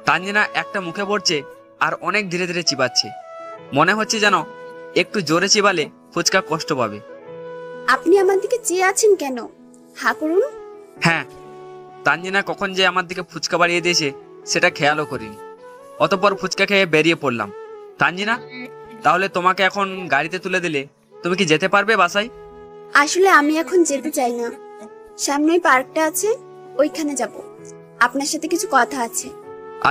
তানজিনা একটা মুখে পড়ছে আর অনেক ধীরে ধীরে চিবাচ্ছে। মনে হচ্ছে যেন একটু জোরে চিবালে ফুচকা কষ্ট পাবে। আপনি আমার দিকে চেয়ে আছেন কেন? হা করুন। হ্যাঁ, তানজিনা কখন যে আমার দিকে ফুচকা বাড়িয়ে দিয়েছে সেটা খেয়ালও করিনি। অতঃপর ফুচকা খেয়ে বেরিয়ে পড়লাম। তানজিনা, তাহলে তোমাকে এখন গাড়িতে তুলে দিলে তুমি কি যেতে পারবে বাসায়? আসলে আমি এখন যেতে চাই না। সামনে ওই পার্কটা আছে, ওইখানে যাব। আপনার সাথে কিছু কথা আছে।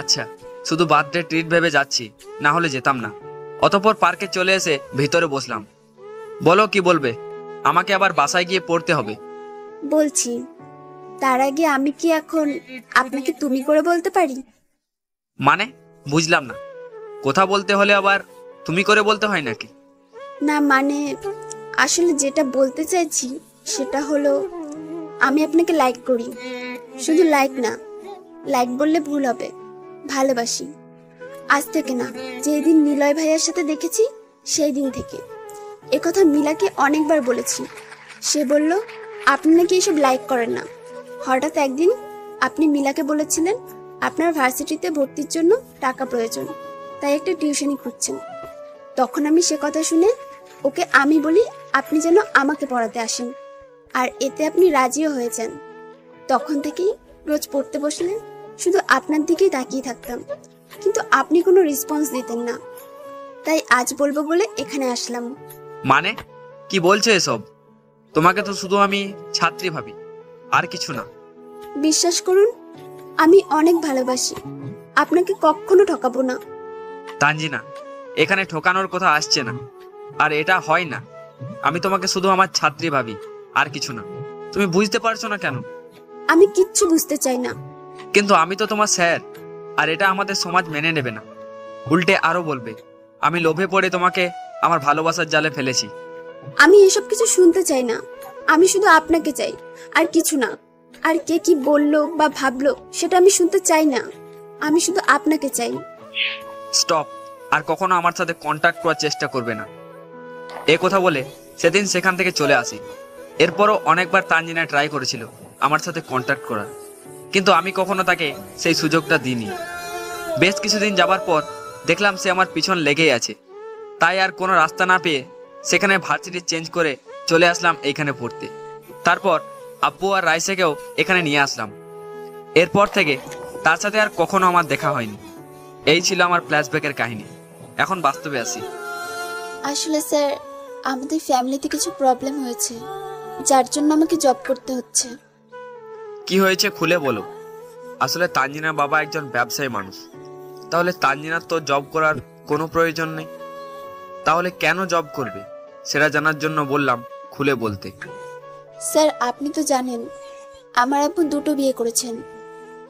আচ্ছা, শুধু বার্থডে ট্রিট ভেবে যাচ্ছি, না হলে যেতাম না। অতঃপর পার্কে চলে এসে ভিতরে বসলাম। বলো, কি বলবে? আমাকে আবার বাসায় গিয়ে পড়তে হবে। বলছি, তার আগে আমি কি এখন আপনাকে তুমি করে বলতে পারি? মানে বুঝলাম না, কথা বলতে হলে আবার তুমি করে বলতে হয় নাকি? না মানে, আসলে যেটা বলতে চাইছি সেটা হলো, আমি আপনাকে লাইক করি। শুধু লাইক না, লাইক বললে ভুল হবে, ভালোবাসি। আজ থেকে না, যেই দিন নিলয় ভাইয়ার সাথে দেখেছি সেই দিন থেকে। একথা মিলাকে অনেকবার বলেছি। সে বলল আপনি নাকি এসব লাইক করেন না। হঠাৎ একদিন আপনি মিলাকে বলেছিলেন আপনার ভার্সিটিতে ভর্তির জন্য টাকা প্রয়োজন, তাই একটা টিউশনি খুঁজছেন। তখন আমি সে কথা শুনে ওকে আমি বলি আপনি যেন আমাকে পড়াতে আসেন, আর এতে আপনি রাজিও হয়ে যান। তখন থেকেই রোজ পড়তে বসলে শুধু আপনার দিকেই তাকিয়ে থাকতাম, কিন্তু আপনি কোনো রেসপন্স দিতেন না। তাই আজ বলবো বলে এখানে আসলাম। মানে কি বলছো এসব? তোমাকে তো শুধু আমি ছাত্রী ভাবি, আর কিছু না। বিশ্বাস করুন, আমি অনেক ভালোবাসি, আপনাকে কখনো ঠকাবো না। তানজিনা, এখানে ঠকানোর কথা আসছে না, আর এটা হয় না। আমি তোমাকে শুধু আমার ছাত্রী ভাবি, আর কিছু না। তুমি বুঝতে পারছো না কেন? আমি কিচ্ছু বুঝতে চাই না। কিন্তু আমি তো তোমার স্যার, আর এটা আমাদের সমাজ মেনে নেবে না। উল্টে আরো বলবে আমি লোভে পড়ে তোমাকে আমার ভালোবাসার জালে ফেলেছি। আমি এসব কিছু শুনতে চাই না। আমি শুধু আপনাকে চাই, আর কিছু না। আর কে কি বললো বা ভাবলো সেটা আমি শুনতে চাই না। আমি শুধু আপনাকে চাই। স্টপ। আর কখনো আমার সাথে কন্ট্যাক্ট করার চেষ্টা করবে না। এ কথা বলে সেদিন সেখান থেকে চলে আসি। এরপরও অনেকবার তানজিনা ট্রাই করেছিল আমার সাথে কন্ট্যাক্ট করার, কিন্তু আমি কখনো তাকে সেই সুযোগটা দিইনি। বেশ কিছুদিন যাবার পর দেখলাম সে আমার পিছন লেগেই আছে। তাই আর কোনো রাস্তা না পেয়ে সেখানে ভার্সিটি চেঞ্জ করে চলে আসলাম এইখানে পড়তে। তারপর আব্বু আর রাইসাকেও এখানে নিয়ে আসলাম। এরপর থেকে তার সাথে আর কখনো আমার দেখা হয়নি। এই ছিল আমার ফ্ল্যাশব্যাকের কাহিনী। এখন বাস্তবে আসি। আসলে স্যার, আমাদের ফ্যামিলিতে কিছু প্রবলেম হয়েছে, যার জন্য আমাকে জব করতে হচ্ছে। কি হয়েছে খুলে বলো। আসলে তানজিনার বাবা একজন ব্যবসায়ী মানুষ। তাহলে তানজিনার তো জব করার কোনো প্রয়োজন নেই। তাহলে কেন জব করবে সেটা জানার জন্য বললাম খুলে বলতে। স্যার, আপনি তো জানেন আমার আব্বু দুটো বিয়ে করেছেন।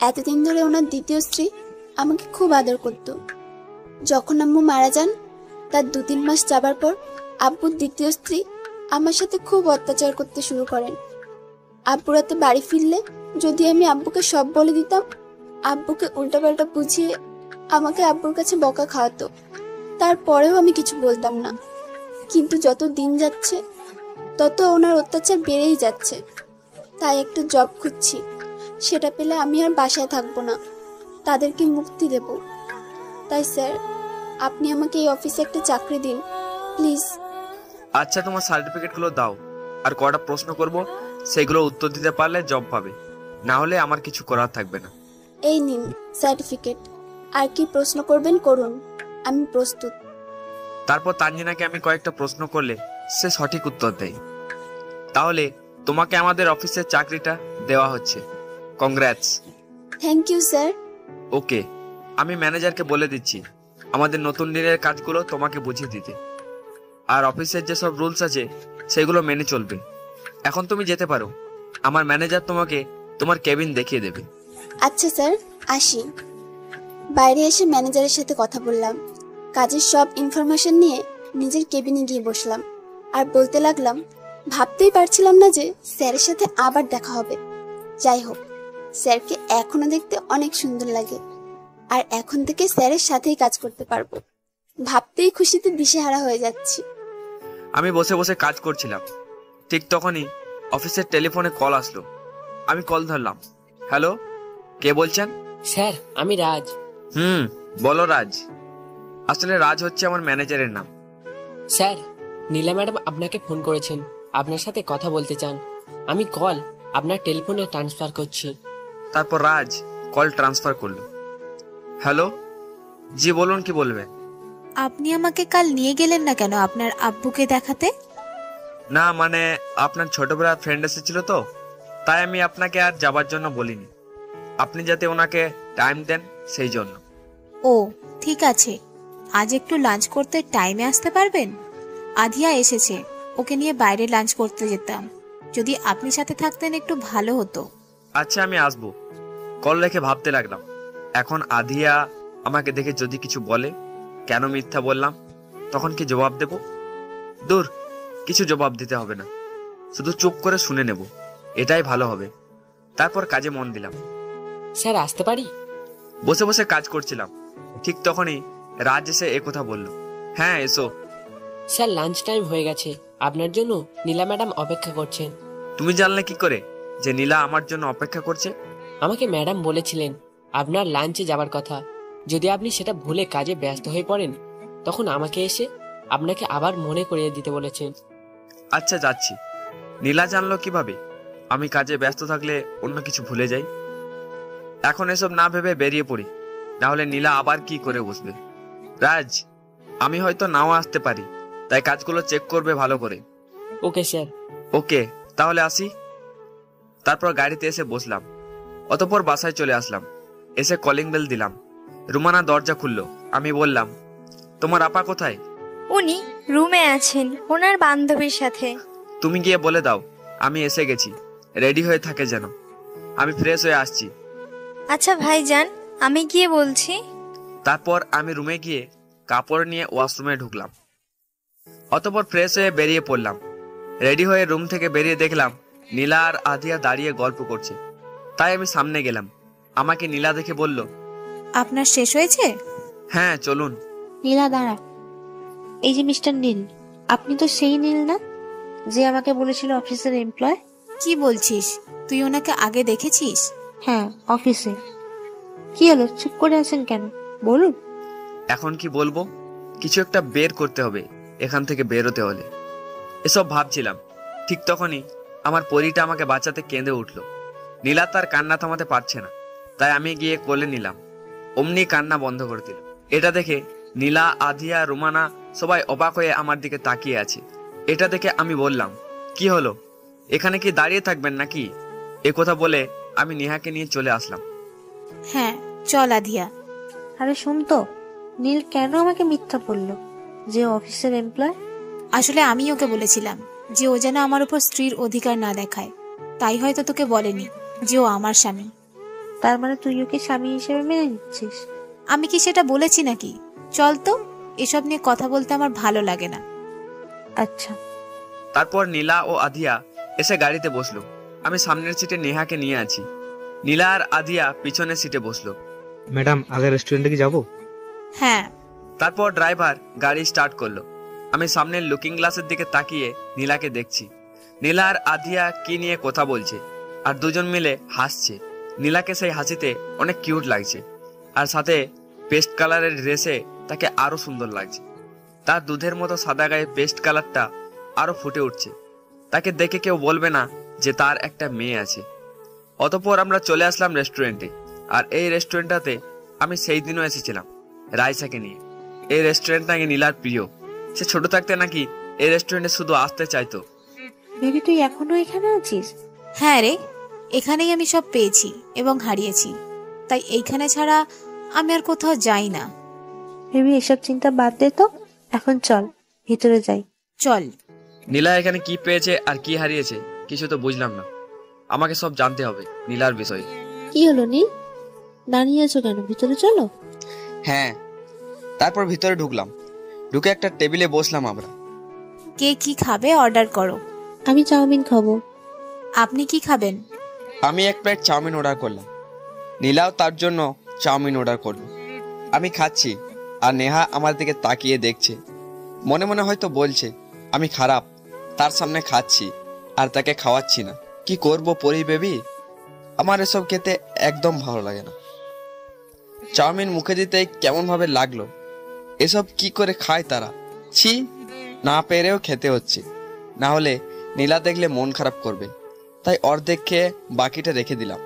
এতদিন ধরে ওনার দ্বিতীয় স্ত্রী আমাকে খুব আদর করত। যখন আম্মু মারা যান তার 2-3 মাস যাবার পর আব্বুর দ্বিতীয় স্ত্রী আমার সাথে খুব অত্যাচার করতে শুরু করেন। আব্বু রাতে বাড়ি ফিরলে যদি আমি আব্বুকে সব বলে দিতাম, আব্বুকে উল্টাপাল্টা বুঝিয়ে আমাকে আব্বুর কাছে বকা খাওয়াতো। তারপরেও আমি কিছু বলতাম না। কিন্তু যত দিন যাচ্ছে তত ওনার অত্যাচার বেড়েই যাচ্ছে। তাই একটা জব খুঁজছি। সেটা পেলে আমি আর বাসায় থাকবো না, তাদেরকে মুক্তি দেব। তাই স্যার, আপনি আমাকে এই অফিসে একটা চাকরি দিন প্লিজ। আচ্ছা, তোমার সার্টিফিকেটগুলো দাও, আর কটা প্রশ্ন করব, সেগুলো উত্তর দিতে পারলে জব পাবে, না হলে আমার কিছু করার থাকবে না। এই নিন সার্টিফিকেট। আর কি প্রশ্ন করবেন করুন, আমি প্রস্তুত। তারপর তানজিনাকে আমি কয়েকটা প্রশ্ন করলে সে সঠিক উত্তর দেয়। তাহলে তোমাকে আমাদের অফিসের চাকরিটা দেওয়া হচ্ছে। Congrats. Thank you sir. Okay, আমি ম্যানেজারকে বলে দিচ্ছি আমাদের নতুন দিনের কাজগুলো তোমাকে বুঝিয়ে দিতে, আর অফিসের যেসব রুলস আছে সেগুলো মেনে চলবে। এখন তুমি যেতে পারো। আমার ম্যানেজার তোমাকে তোমার কেবিন দেখিয়ে দেবে। আচ্ছা স্যার, আসি। বাইরে এসে ম্যানেজারের সাথে কথা বললাম। কাজের সব ইনফরমেশন নিয়ে নিজের কেবিনে গিয়ে বসলাম আর বলতে লাগলাম, ভাবতেই পারছিলাম না যে স্যারের সাথে আবার দেখা হবে। যাই হোক, স্যারকে এখনো দেখতে অনেক সুন্দর লাগে, আর এখন থেকে স্যারের সাথেই কাজ করতে পারবো। ভাবতেই খুশিতে দিশেহারা হয়ে যাচ্ছি। আমি বসে বসে কাজ করছিলাম, ঠিক তখনই অফিসের টেলিফোনে কল আসলো। আমি কল ধরলাম। হ্যালো, কে বলছেন? স্যার আমি রাজ। বলো রাজ। আসলে রাজ হচ্ছে আমার ম্যানেজারের নাম। স্যার নীলা ম্যাডাম আপনাকে ফোন করেছেন, আপনার সাথে কথা বলতে চান। আমি কল আপনার টেলিফোনে ট্রান্সফার করছি। তারপর রাজ কল ট্রান্সফার করলো। হ্যালো, জি বলুন, কি বলবেন? আপনি আমাকে কাল নিয়ে গেলেন না কেন আপনার আব্বুকে দেখাতে? না মানে আপনার ছোটবেলার ফ্রেন্ড এসেছিল তো, তাই আমি আপনাকে আর যাবার জন্য বলিনি। আপনি যাতে ওনাকে টাইম দেন সেই জন্য। ও ঠিক আছে, আজ একটু লাঞ্চ করতে টাইমে আসতে পারবেন? আধিয়া এসেছে, ওকে নিয়ে বাইরে লাঞ্চ করতে যেতাম। যদি আপনি সাথে থাকতেন একটু ভালো হতো। আচ্ছা আমি আসবো। কল রেখে ভাবতে লাগলাম, এখন আধিয়া আমাকে দেখে যদি কিছু বলে কেন মিথ্যা বললাম, তখন কি জবাব দেব? দূর, কিছু জবাব দিতে হবে না, শুধু চুপ করে শুনে নেব, এটাই ভালো হবে। তারপর কাজে মন দিলাম। স্যার আসতে পারি? বসে বসে কাজ করছিলাম, ঠিক তখনই রাজ এসে একথা বলল। হ্যাঁ এসো। স্যার লাঞ্চ টাইম হয়ে গেছে, আপনার জন্য নীলা ম্যাডাম অপেক্ষা করছেন। তুমি জানলে কি করে যে নীলা আমার জন্য অপেক্ষা করছে? আমাকে ম্যাডাম বলেছিলেন আপনার লাঞ্চে যাবার কথা। যদি আপনি সেটা ভুলে কাজে ব্যস্ত হয়ে পড়েন, তখন আমাকে এসে আপনাকে আবার মনে করিয়ে দিতে বলেছেন। আচ্ছা যাচ্ছি। নীলা জানলো কিভাবে আমি কাজে ব্যস্ত থাকলে অন্য কিছু ভুলে যাই? এখন এসব না ভেবে বেরিয়ে পড়ি, না হলে নীলা আবার কি করে বসবে। রাজ, আমি হয়তো নাও আসতে পারি, তাই কাজগুলো চেক করবে ভালো করে। Okay sir. ওকে, তাহলে আসি। তারপর গাড়িতে এসে বসলাম, অতঃপর বাসায় চলে আসলাম। এসে কলিং বেল দিলাম, রুমানা দরজা খুললো। আমি বললাম, তোমার আপা কোথায়? উনি রুমে আছেন ওনার বান্ধবীর সাথে। তুমি গিয়ে বলে দাও আমি এসে গেছি, রেডি হয়ে থাকে যেন। আমি ফ্রেশ হয়ে আসছি। আচ্ছা ভাইজান, আমি গিয়ে বলছি। তারপর আমি রুমে গিয়ে কাপড় নিয়ে ওয়াশরুমে ঢুকলাম, অতঃপর ফ্রেশ হয়ে বেরিয়ে পড়লাম। রেডি হয়ে রুম থেকে বেরিয়ে দেখলাম নীলা আর আধিয়া দাঁড়িয়ে গল্প করছে, তাই আমি সামনে গেলাম। আমাকে নীলা দেখে বলল, আপনার শেষ হয়েছে? হ্যাঁ চলুন। নীলা দাঁড়া, এই যে মিস্টার নীল, আপনি তো সেই নীল না যে আমাকে বলেছিল অফিসের এমপ্লয়? কি বলছিস? তুই ওনাকে আগে দেখেছিস? হ্যাঁ অফিসে। কি হলো, চুপ করে আছেন কেন, বলুন। এখন কি বলবো, কিছু একটা বের করতে হবে এখান থেকে বেরোতে হলে। এসব ভাবছিলাম, ঠিক তখনই আমার পরীটা আমাকে বাঁচাতে কেঁদে উঠলো। নীলা তার কান্না থামাতে পারছে না, তাই আমি গিয়ে কোলে নিলাম। অমনি কান্না বন্ধ করে দিল। এটা দেখে নীলা, আধিয়া, রুমানা সবাই অবাক হয়ে আমার দিকে তাকিয়ে আছে। এটা দেখে আমি বললাম, কি হলো, এখানে কি দাঁড়িয়ে থাকবেন নাকি? কথা বলে আমি নেহাকে নিয়ে চলে আসলাম। হ্যাঁ চল আধিয়া। আরে শুন তো, নীল কেন আমাকে মিথ্যা বললো যে অফিসের এমপ্লয়? আসলে আমি ওকে বলেছিলাম যে ও যেন আমার উপর স্ত্রীর অধিকার না দেখায়, তাই হয়তো তোকে বলেনি যে ও আমার স্বামী। তার মানে তুই ওকে স্বামী হিসেবে মেনে নিচ্ছিস? আমি কি সেটা বলেছি নাকি? চল তো, এসব নিয়ে কথা বলতে আমার ভালো লাগে না। আচ্ছা। তারপর নীলা ও আধিয়া এসে গাড়িতে বসলো। আমি সামনের সিটে নেহাকে নিয়ে আছি, নীলা আর আধিয়া পিছনের সিটে বসলো। ম্যাডাম আগে রেস্টুরেন্টে কি যাবো? হ্যাঁ। তারপর ড্রাইভার গাড়ি স্টার্ট করলো। আমি সামনের লুকিং গ্লাসের দিকে তাকিয়ে নীলাকে দেখছি। নীলা আর আধিয়া কি নিয়ে কথা বলছে আর দুজন মিলে হাসছে। নীলাকে সেই হাসিতে অনেক কিউট লাগছে, আর সাথে পেস্ট কালারের ড্রেসে তাকে আরো সুন্দর লাগছে। তার দুধের মতো সাদা গায়ে পেস্ট কালারটা আরো ফুটে উঠছে। তাকে দেখে কেউ বলবে না যে তার একটা মেয়ে আছে। অতঃপর আমরা চলে আসলাম রেস্টুরেন্টে। আর এই রেস্টুরেন্টটাতে আমি সেই দিনও এসেছিলাম রাইসাকে নিয়ে। এই রেস্টুরেন্ট নাকি নীলার প্রিয়। সে ছোট থাকতে নাকি এই রেস্টুরেন্টে শুধু আসতে চাইতো। বেবি তুই এখনো এখানে আছিস? হ্যাঁ রে, এখানেই আমি সব পেয়েছি এবং হারিয়েছি, তাই এইখানে ছাড়া আমি আর কোথাও যাই না। বেবি এসব চিন্তা বাদ দে তো, এখন চল ভিতরে যাই। চল। নীলা এখানে কি পেয়েছে আর কি হারিয়েছে কিছু তো বুঝলাম না। আমাকে সব জানতে হবে নীলার বিষয়ে। কি হলো নীল, দাঁড়িয়ে আছো কেন? ভিতরে চলো। হ্যাঁ। তারপর ভিতরে ঢুকলাম, ঢুকে একটা টেবিলে বসলাম আমরা। কে কি খাবে অর্ডার করো। আমি চাউমিন খাবো। আপনি কি খাবেন? আমি এক প্লেট চাউমিন অর্ডার করলাম, নীলাও তার জন্য চাউমিন অর্ডার করলো। আমি খাচ্ছি আর নেহা আমার দিকে তাকিয়ে দেখছে। মনে মনে হয়তো বলছে আমি খারাপ, তার সামনে খাচ্ছি আর তাকে খাওয়াচ্ছি না। কি করব পরি বেবি, আমার এসব খেতে একদম ভালো লাগে না। চাউমিন মুখে দিতেই কেমনভাবে লাগলো। এসব কি করে খায় তারা? ছি, না পেরেও খেতে হচ্ছে, না হলে নীলা দেখলে মন খারাপ করবে। তাই অর্ধেক খেয়ে বাকিটা রেখে দিলাম।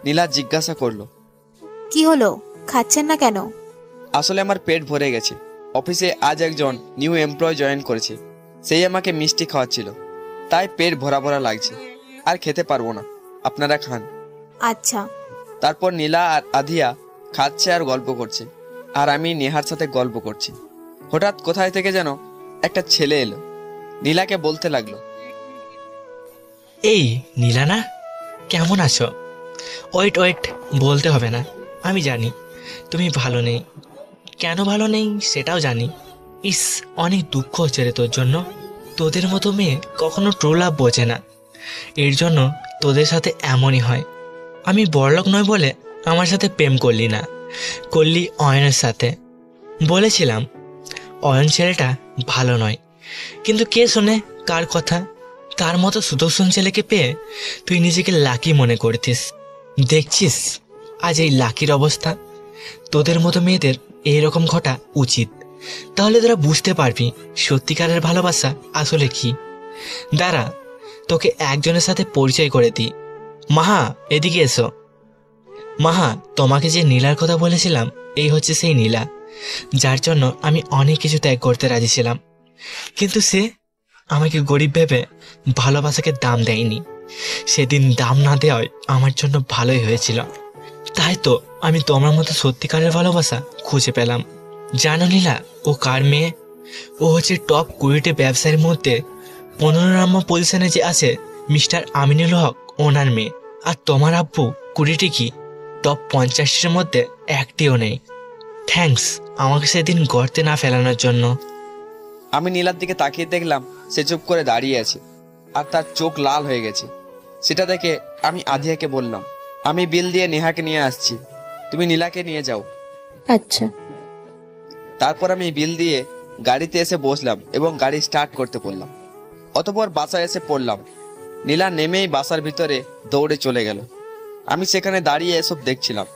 নীলা জিজ্ঞাসা করলো, কি হলো, খাচ্ছেন না কেন? আসলে আমার পেট ভরে গেছে। অফিসে আজ একজন নিউ এমপ্লয় জয়েন করেছে, সেই আমাকে মিষ্টি খাওয়াচ্ছিল, তাই পেট ভরা ভরা লাগছে। আর খেতে পারবো না, আপনারা খান। আচ্ছা। তারপর নীলা আর আধিয়া খাচ্ছে আর গল্প করছে, আর আমি নেহার সাথে গল্প করছি। হঠাৎ কোথায় থেকে যেন একটা ছেলে এলো, নীলাকে বলতে লাগলো, এই নীলা না, কেমন আছো? ওয়েট ওয়েট, বলতে হবে না, আমি জানি তুমি ভালো নেই। কেন ভালো নেই সেটাও জানি। ইস, অনেক দুঃখ হচ্ছে রে তোর জন্য। তোদের মতো মেয়ে কখনো ট্রু লাভ বোঝে না, এর জন্য তোদের সাথে এমনই হয়। আমি বড়লোক নয় বলে আমার সাথে প্রেম করলি না, করলি অয়নের সাথে। বলেছিলাম অয়ন ছেলেটা ভালো নয়, কিন্তু কে শোনে কার কথা? তার মতো সুদর্শন ছেলেকে পেয়ে তুই নিজেকে লাকি মনে করতিস। দেখছিস আজ এই লাকির অবস্থা। তোদের মতো মেয়েদের এইরকম ঘটা উচিত, তাহলে তোরা বুঝতে পারবি সত্যিকারের ভালোবাসা আসলে কি। দাঁড়া, তোকে একজনের সাথে পরিচয় করে দিই। মাহা, এদিকে এসো। মাহা, তোমাকে যে নীলার কথা বলেছিলাম, এই হচ্ছে সেই নীলা, যার জন্য আমি অনেক কিছু ত্যাগ করতে রাজি ছিলাম। কিন্তু সে আমাকে গরিব ভেবে ভালোবাসাকে দাম দেয়নি। সেদিন দাম না দেওয়ায় আমার জন্য ভালোই হয়েছিল। তাই তো আমি তোমার মতো সত্যিকারের ভালোবাসা খুঁজে পেলাম। জানো নীলা, ও কার মেয়ে? ও হচ্ছে টপ 20টি ব্যবসায়ীর মধ্যে 15 নম্বর পজিশনে যে আছে মিস্টার আমিনুল হক, ওনার মেয়ে। আর তোমার আব্বু 20টি কি টপ 50-এর মধ্যে একটিও নেই। থ্যাঙ্কস আমাকে সেদিন গর্তে না ফেলানোর জন্য। আমি নীলার দিকে তাকিয়ে দেখলাম সে চুপ করে দাঁড়িয়ে আছে, আর তার চোখ লাল হয়ে গেছে। সেটা দেখে আমি আধিয়াকে বললাম, আমি বিল দিয়ে নেহাকে নিয়ে আসছি, তুমি নীলাকে নিয়ে যাও। আচ্ছা। তারপর আমি বিল দিয়ে গাড়িতে এসে বসলাম এবং গাড়ি স্টার্ট করতে বললাম। অতঃপর বাসায় এসে পড়লাম। নীলা নেমেই বাসার ভিতরে দৌড়ে চলে গেল। আমি সেখানে দাঁড়িয়ে এসব দেখছিলাম।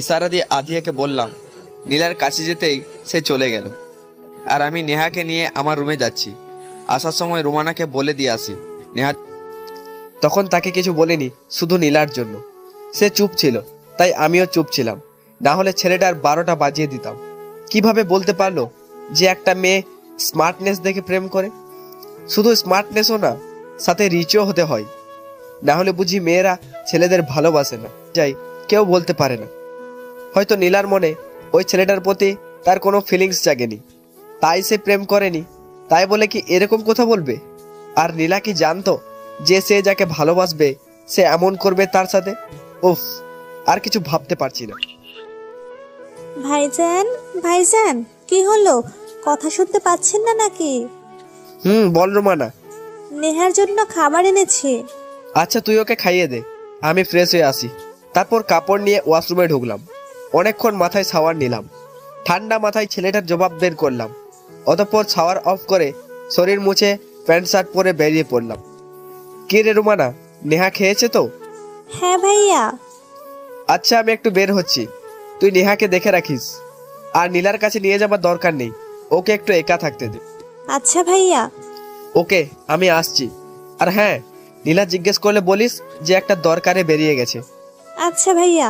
ইশারা দিয়ে আধিয়াকে বললাম, নীলার কাছে যেতেই সে চলে গেল। আর আমি নেহাকে নিয়ে আমার রুমে যাচ্ছি। আসার সময় রোমানাকে বলে দিয়ে আসি। নেহা তখন তাকে কিছু বলিনি, শুধু নীলার জন্য। সে চুপ ছিল, তাই আমিও চুপ ছিলাম, না হলে ছেলেটার 12টা বাজিয়ে দিতাম। কিভাবে বলতে পারলো যে একটা মেয়ে স্মার্টনেস দেখে প্রেম করে? শুধু স্মার্টনেসও না, সাথে রিচও হতে হয়, না হলে বুঝি মেয়েরা ছেলেদের ভালোবাসে না। যাই, কেউ বলতে পারে না। হয়তো নীলার মনে ওই ছেলেটার প্রতি তার কোনো ফিলিংস জাগেনি, তাই সে প্রেম করেনি। তাই বলে কি এরকম কথা বলবে? আর নীলা কি জানতো যে সে যাকে ভালোবাসবে সে এমন করবে তার সাথে? উফ, আর কিছু ভাবতে পারছি না। ভাইজান, ভাইজান, কি হলো? কথা শুনতে পাচ্ছেন না নাকি? বল রোমানা। নেহার জন্য খাবার এনেছি। আচ্ছা, তুই ওকে খাইয়ে দে, আমি ফ্রেশ হয়ে আসি। তারপর কাপড় নিয়ে ওয়াশরুমে ঢুকলাম। অনেকক্ষণ মাথায় শাওয়ার নিলাম। ঠান্ডা মাথায় ছেলেটার জবাব বের করলাম। অতঃপর শাওয়ার অফ করে শরীর মুছে প্যান্ট শার্ট পরে বেরিয়ে পড়লাম। কে রে রুমানা, নেহা খেয়েছে তো? হ্যাঁ ভাইয়া। আচ্ছা, আমি একটু বের হচ্ছি, তুই নেহাকে দেখে রাখিস। আর নীলার কাছে নিয়ে যাবার দরকার নেই, ওকে একটু একা থাকতে দে। আচ্ছা ভাইয়া। ওকে, আমি আসছি। আর হ্যাঁ, নীলা জিজ্ঞেস করলে বলিস যে একটা দরকারে বেরিয়ে গেছে। আচ্ছা ভাইয়া।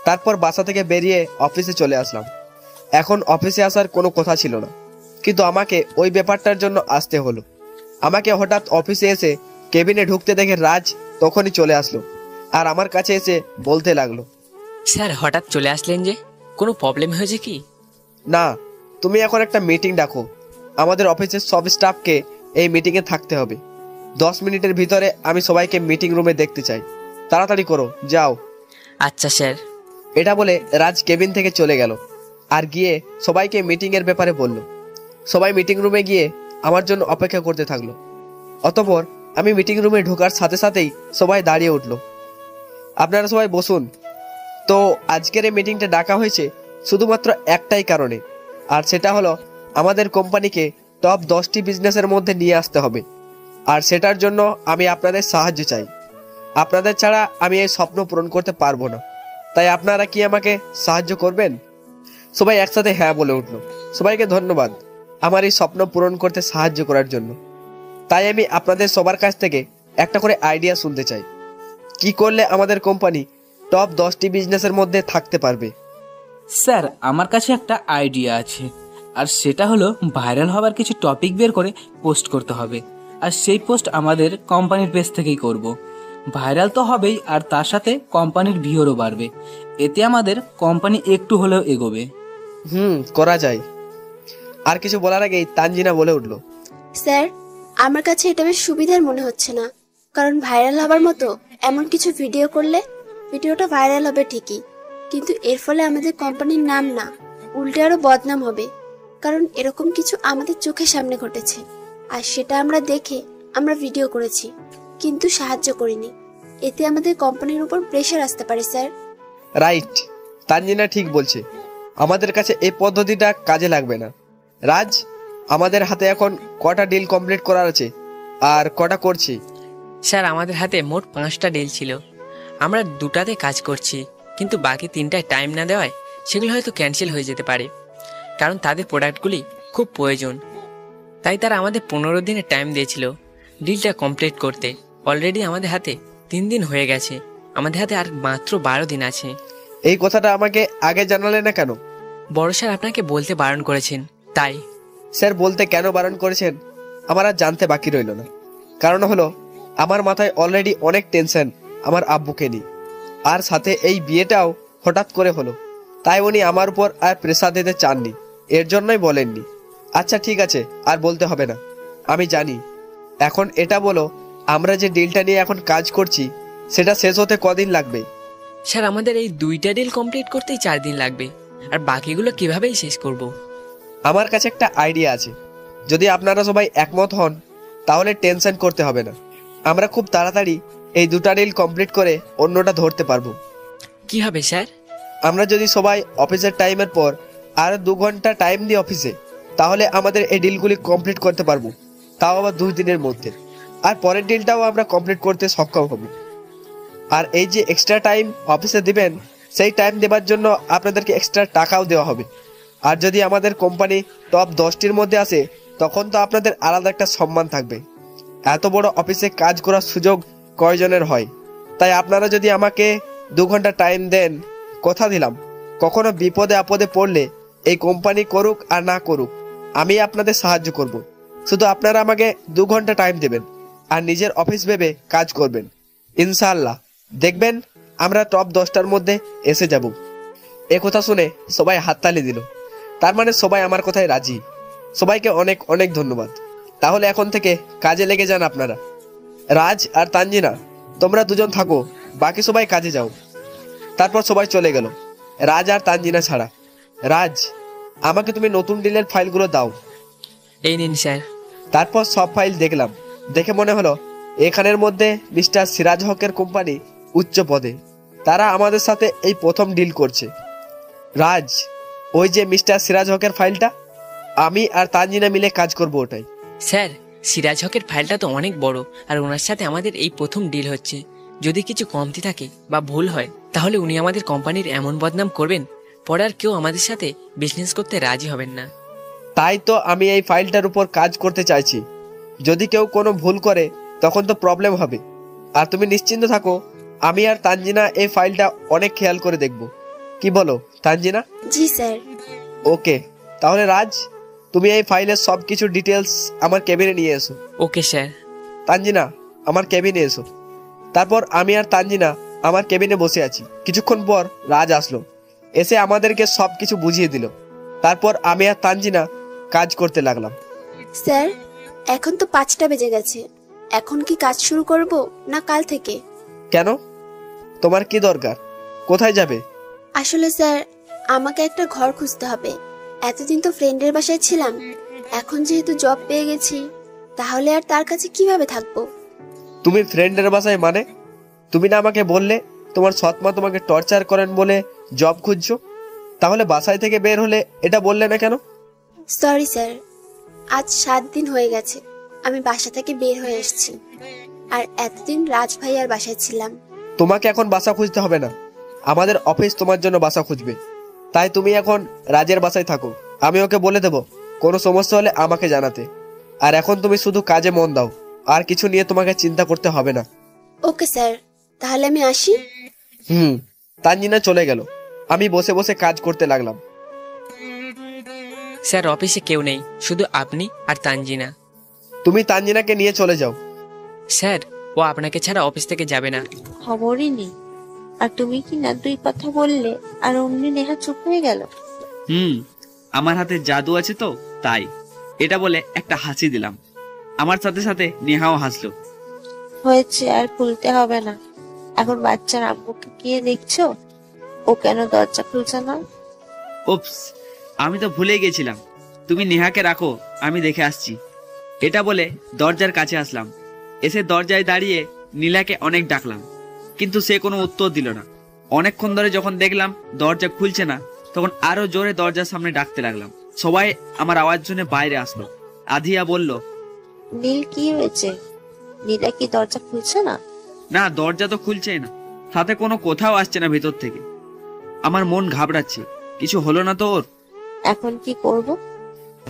তারপর বাসা থেকে বেরিয়ে অফিসে চলে আসলাম। এখন অফিসে আসার কোনো কথা ছিল না, কিন্তু আমাকে ওই ব্যাপারটার জন্য আসতে হলো। আমাকে হঠাৎ অফিসে এসে কেবিনে ঢুকতে দেখে রাজ তখনই চলে আসলো, আর আমার কাছে এসে বলতে লাগলো, স্যার হঠাৎ চলে আসলেন যে, কোনো প্রবলেম হয়েছে কি? না, তুমি এখন একটা মিটিং ডাকো। আমাদের অফিসের সব স্টাফকে এই মিটিংয়ে থাকতে হবে। 10 মিনিটের ভিতরে আমি সবাইকে মিটিং রুমে দেখতে চাই। তাড়াতাড়ি করো, যাও। আচ্ছা স্যার। এটা বলে রাজ কেবিন থেকে চলে গেল আর গিয়ে সবাইকে মিটিংয়ের ব্যাপারে বলল। সবাই মিটিং রুমে গিয়ে আমার জন্য অপেক্ষা করতে থাকলো। অতঃপর আমি মিটিং রুমে ঢোকার সাথে সাথেই সবাই দাঁড়িয়ে উঠল। আপনারা সবাই বসুন। তো আজকের এই মিটিংটা ডাকা হয়েছে শুধুমাত্র একটাই কারণে, আর সেটা হলো আমাদের কোম্পানিকে টপ 10টি বিজনেসের মধ্যে নিয়ে আসতে হবে। আর সেটার জন্য আমি আপনাদের সাহায্য চাই। আপনাদের ছাড়া আমি এই স্বপ্ন পূরণ করতে পারবো না। তাই আপনারা কি আমাকে সাহায্য করবেন? সবাই একসাথে হ্যাঁ বলে উঠল। সবাইকে ধন্যবাদ আমার এই স্বপ্ন পূরণ করতে সাহায্য করার জন্য। তাই আমি আপনাদের সবার কাছ থেকে একটা করে আইডিয়া শুনতে চাই, কি করলে আমাদের কোম্পানি টপ 10টি বিজনেসের মধ্যে থাকতে পারবে। স্যার, আমার কাছে একটা আইডিয়া আছে, আর সেটা হলো ভাইরাল হওয়ার কিছু টপিক বের করে পোস্ট করতে হবে, আর সেই পোস্ট আমাদের কোম্পানির পেজ থেকেই করব। ভাইরাল তো হবেই, আর তার সাথে কোম্পানির ভিউরও বাড়বে। এতে আমাদের কোম্পানি একটু হলেও এগোবে। করা যায়। আর কিছু বলার আগেই তানজিনা বলে উঠল, স্যার, আমার কাছে এটা বেশ সুবিধার মনে হচ্ছে না, কারণ ভাইরাল হবার মতো এমন কিছু ভিডিও করলে ভিডিওটা ভাইরাল হবে ঠিকই, কিন্তু এর ফলে আমাদের কোম্পানির নাম না, উল্টে আরো বদনাম হবে। কারণ এরকম কিছু আমাদের চোখের সামনে ঘটেছে, আর সেটা আমরা ভিডিও করেছি, কিন্তু সাহায্য করিনি। এতে আমাদের কোম্পানির উপর প্রেশার আসতে পারে স্যার। রাইট, তানজিনা ঠিক বলছে। আমাদের কাছে এই পদ্ধতিটা কাজে লাগবে না। রাজ, আমাদের হাতে এখন কটা ডিল কমপ্লিট করার আছে আর কটা করছি? স্যার, আমাদের হাতে মোট 5টা ডিল ছিল। আমরা 2টাতে কাজ করছি, কিন্তু বাকি 3টায় টাইম না দেওয়ায় সেগুলো হয়তো ক্যান্সেল হয়ে যেতে পারে, কারণ তাদের প্রোডাক্টগুলি খুব প্রয়োজন। তাই তারা আমাদের 15 দিনের টাইম দিয়েছিল ডিলটা কমপ্লিট করতে। অলরেডি আমাদের হাতে 3 দিন হয়ে গেছে, আমাদের হাতে আর মাত্র 12 দিন আছে। এই কথাটা আমাকে আগে জানালে না কেন? বড় স্যার আপনাকে বলতে বারণ করেছেন, তাই। স্যার, বলতে কেন বারণ করেছেন আমার আর জানতে বাকি রইল না। কারণ হলো, আমার মাথায় অলরেডি অনেক টেনশন আমার আব্বুকে নিয়ে, আর সাথে এই বিয়েটাও হঠাৎ করে হলো, তাই উনি আমার উপর আর প্রেসার দিতে চাননি, এর জন্যই বলেননি। আচ্ছা ঠিক আছে, আর বলতে হবে না, আমি জানি। এখন এটা বলো, আমরা যে ডিলটা নিয়ে এখন কাজ করছি সেটা শেষ হতে কদিন লাগবে? স্যার, আমাদের এই 2টা ডিল কমপ্লিট করতেই 4 দিন লাগবে, আর বাকিগুলো কিভাবেই শেষ করব? আমার কাছে একটা আইডিয়া আছে, যদি আপনারা সবাই একমত হন তাহলে টেনশন করতে হবে না। আমরা খুব তাড়াতাড়ি এই 2টা ডিল কমপ্লিট করে অন্যটা ধরতে পারবো। কি হবে স্যার? আমরা যদি সবাই অফিসের টাইমের পর আর 2 ঘন্টা টাইম দিই অফিসে, তাহলে আমাদের এই ডিলগুলি কমপ্লিট করতে পারবো, তাও আবার 2 দিনের মধ্যে। আর পরের ডিলটাও আমরা কমপ্লিট করতে সক্ষম হব। আর এই যে এক্সট্রা টাইম অফিসে দিবেন, সেই টাইম দেওয়ার জন্য আপনাদেরকে এক্সট্রা টাকাও দেওয়া হবে। আর যদি আমাদের কোম্পানি টপ 10টির মধ্যে আসে, তখন তো আপনাদের আলাদা একটা সম্মান থাকবে। এত বড় অফিসে কাজ করার সুযোগ কয়জনের হয়? তাই আপনারা যদি আমাকে 2 ঘন্টা টাইম দেন, কথা দিলাম কখনো বিপদে আপদে পড়লে এই কোম্পানি করুক আর না করুক, আমি আপনাদের সাহায্য করব। শুধু আপনারা আমাকে 2 ঘন্টা টাইম দেবেন আর নিজের অফিস ভেবে কাজ করবেন। ইনশাআল্লাহ দেখবেন আমরা টপ 10টার মধ্যে এসে যাব। এ কথা শুনে সবাই হাততালি দিল, তার মানে সবাই আমার কথায় রাজি। সবাইকে অনেক অনেক ধন্যবাদ। তাহলে এখন থেকে কাজে লেগে যান আপনারা। রাজ আর তানজিনা, তোমরা দুজন থাকো, বাকি সবাই কাজে যাও। তারপর সবাই চলে গেল, রাজ আর তানজিনা ছাড়া। রাজ, আমাকে তুমি নতুন ডিলের ফাইলগুলো দাও। এই নিন স্যার। তারপর সব ফাইল দেখলাম, দেখে মনে হলো এখানের মধ্যে মিস্টার সিরাজ হকের কোম্পানি উচ্চ পদে, তারা আমাদের সাথে এই প্রথম ডিল করছে। রাজ, ওই যে মিস্টার সিরাজ হকের ফাইলটা, আমি আর তানজিনা মিলে কাজ করব ওটাই। স্যার, সিরাজ হকের ফাইলটা তো অনেক বড়, আর ওনার সাথে আমাদের এই প্রথম ডিল হচ্ছে। যদি কিছু কমতি থাকে বা ভুল হয়, তাহলে উনি আমাদের কোম্পানির এমন বদনাম করবেন, পরে আর কেউ আমাদের সাথে বিজনেস করতে রাজি হবেন না। তাই তো আমি এই ফাইলটার উপর কাজ করতে চাইছি। যদি কেউ কোনো ভুল করে তখন তো প্রবলেম হবে। আর তুমি নিশ্চিন্ত থাকো, আমি আর তানজিনা এই ফাইলটা অনেক খেয়াল করে দেখব। কি বলো তানজিনা? জি স্যার। ওকে, তাহলে রাজ, তুমি এই ফাইলের সব কিছু ডিটেলস আমার কেবিনে নিয়ে এসো। Okay sir. তানজিনা, আমার কেবিনে এসো। তারপর আমি আর তানজিনা আমার কেবিনে বসে আছি। কিছুক্ষণ পর রাজ আসলো, এসে আমাদেরকে সব কিছু বুঝিয়ে দিল। তারপর আমি আর তানজিনা কাজ করতে লাগলাম। স্যার, এখন তো 5টা বেজে গেছে, এখন কি কাজ শুরু করব না কাল থেকে? কেন, তোমার কি দরকার? কোথায় যাবে? আসলে স্যার, আমাকে একটা ঘর খুঁজতে হবে। এতদিন তো ফ্রেন্ডের বাসায় ছিলাম, এখন যেহেতু জব পেয়ে গেছি, তাহলে আর তার কাছে কিভাবে থাকবো? তুমি ফ্রেন্ডের বাসায় মানে? তুমি না আমাকে বললে তোমার সৎমা তোমাকে টর্চার করেন বলে জব খুঁজছো? তাহলে বাসায় থেকে বের হলে এটা বললে না কেন? সরি স্যার, আজ 7 দিন হয়ে গেছে আমি বাসা থেকে বের হয়ে এসেছি, আর এতদিন রাজ ভাইয়ার বাসায় ছিলাম। তোমাকে এখন বাসা খুঁজতে হবে না, আমাদের অফিস তোমার জন্য বাসা খুঁজবে, তাই তুমি এখন রাজের বাসায় থাকো। আমি ওকে বলে দেবো কোনো সমস্যা হলে আমাকে জানাতে। আর এখন তুমি শুধু কাজে মন দাও, আর কিছু নিয়ে তোমাকে চিন্তা করতে হবে না। ওকে স্যার, তাহলে আমি আসি। তানজিনা চলে গেল। আমি বসে বসে কাজ করতে লাগলাম। স্যার অফিসে কেউ নেই, শুধু আপনি আর তানজিনা। তুমি তানজিনাকে নিয়ে চলে যাও। স্যার ও আপনাকে ছাড়া অফিস থেকে যাবে না। খবরই নেই। আর তুমি কি না দুই কথা বললে আর অমনি নেহা চুপ হয়ে গেল। আমার হাতে জাদু আছে তো তাই। এটা বলে একটা হাসি দিলাম। আমার সাথে সাথে নেহাও হাসলো। হয়েছে, আর খুলতে হবে না। এখন বাচ্চার আম্মুকে গিয়ে দেখছো ও কেন দরজা খুলছে না। উপস, আমি তো ভুলে গেছিলাম। তুমি নেহাকে রাখো, আমি দেখে আসছি। এটা বলে দরজার কাছে আসলাম। এসে দরজায় দাঁড়িয়ে নীলাকে অনেক ডাকলাম, কিন্তু সে কোনো উত্তর দিল না। অনেকক্ষণ ধরে যখন দেখলাম দরজা খুলছে না, তখন আরো জোরে দরজার সামনে ডাকতে লাগলাম। সবাই আমার আওয়াজ শুনে বাইরে আসলো। আধিয়া বলল, নীল কি হয়েছে? নীলা কি দরজা খুলছে না? না, দরজা তো খুলছেই না, সাথে কোনো কোথাও আসছে না ভেতর থেকে। আমার মন ঘাবড়াচ্ছে, কিছু হলো না তো ওর? এখন কি করব?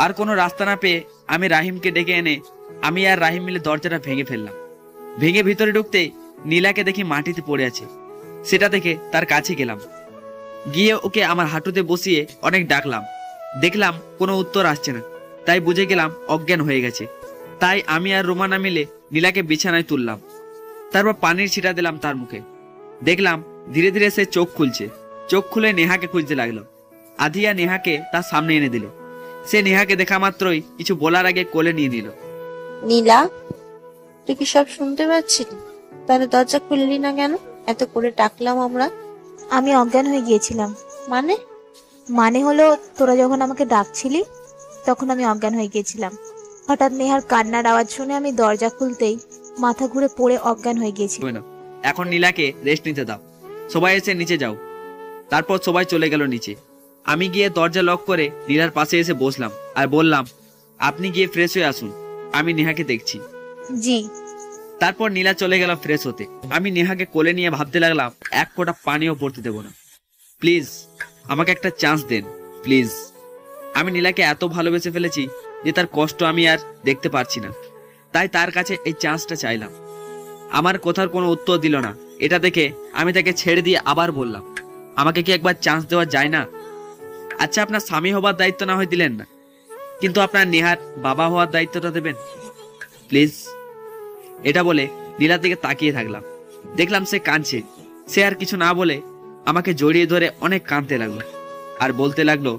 আর কোনো রাস্তা না পেয়ে আমি রাহিমকে ডেকে এনে আমি আর রাহিম মিলে দরজাটা ভেঙে ফেললাম। ভেঙে ভিতরে ঢুকতেই নীলাকে দেখি মাটিতে পড়ে আছে। সেটা দেখে তার কাছে গেলাম, গিয়ে ওকে আমার হাঁটুতে বসিয়ে অনেক ডাকলাম। দেখলাম কোনো উত্তর আসছে না, তাই বুঝে গেলাম অজ্ঞান হয়ে গেছে। তাই আমি আর রোমানা মিলে নীলাকে বিছানায় তুললাম। তারপর পানির ছিটা দিলাম তার মুখে। দেখলাম ধীরে ধীরে সে চোখ খুলছে। চোখ খুলে নেহাকে খুঁজতে লাগলো। আধিয়া নেহাকে তার সামনে এনে দিল। সে নেহাকে দেখা মাত্রই কিছু বলার আগে কোলে নিয়ে নিল। নীলা, তুই কি সব শুনতে পাচ্ছিস? তাহলে দরজা খুললি না কেন? এত করে ডাকলাম আমরা। আমি অজ্ঞান হয়ে গিয়েছিলাম। মানে হলো তোরা যখন আমাকে ডাকছিলি তখন আমি অজ্ঞান হয়ে গিয়েছিলাম। হঠাৎ নেহার কান্নার আওয়াজ শুনে আমি দরজা খুলতেই মাথা ঘুরে পড়ে অজ্ঞান হয়ে গিয়েছি। এখন নীলাকে রেস্ট নিতে দাও, সবাই এসে নিচে যাও। তারপর সবাই চলে গেল নিচে। আমি গিয়ে দরজা লক করে নীলার পাশে এসে বসলাম আর বললাম, আপনি গিয়ে ফ্রেশ হয়ে আসুন, আমি নেহাকে দেখছি। জি। তারপর নীলা চলে গেল ফ্রেশ হতে। আমি নেহাকে কোলে নিয়ে ভাবতে লাগলাম, এক ফোঁটা পানিও পড়তে দেবো না। প্লিজ আমাকে একটা চান্স দেন, প্লিজ। আমি নীলাকে এত ভালোবেসে ফেলেছি যে তার কষ্ট আমি আর দেখতে পারছি না। তাই তার কাছে এই চান্সটা চাইলাম। আমার কথার কোনো উত্তর দিল না। এটা দেখে আমি তাকে ছেড়ে দিয়ে আবার বললাম, আমাকে কি একবার চান্স দেওয়া যায় না? আচ্ছা, আপনার স্বামী হবার দায়িত্ব না হয় দিলেন না, কিন্তু আপনার নেহার বাবা হওয়ার দায়িত্বটা দেবেন প্লিজ। এটা বলে নীলার দিকে তাকিয়ে থাকলাম। দেখলাম সে কাঁদছে। সে আর কিছু না বলে আমাকে জড়িয়ে ধরে অনেক কাঁদতে লাগলো আর বলতে লাগলো,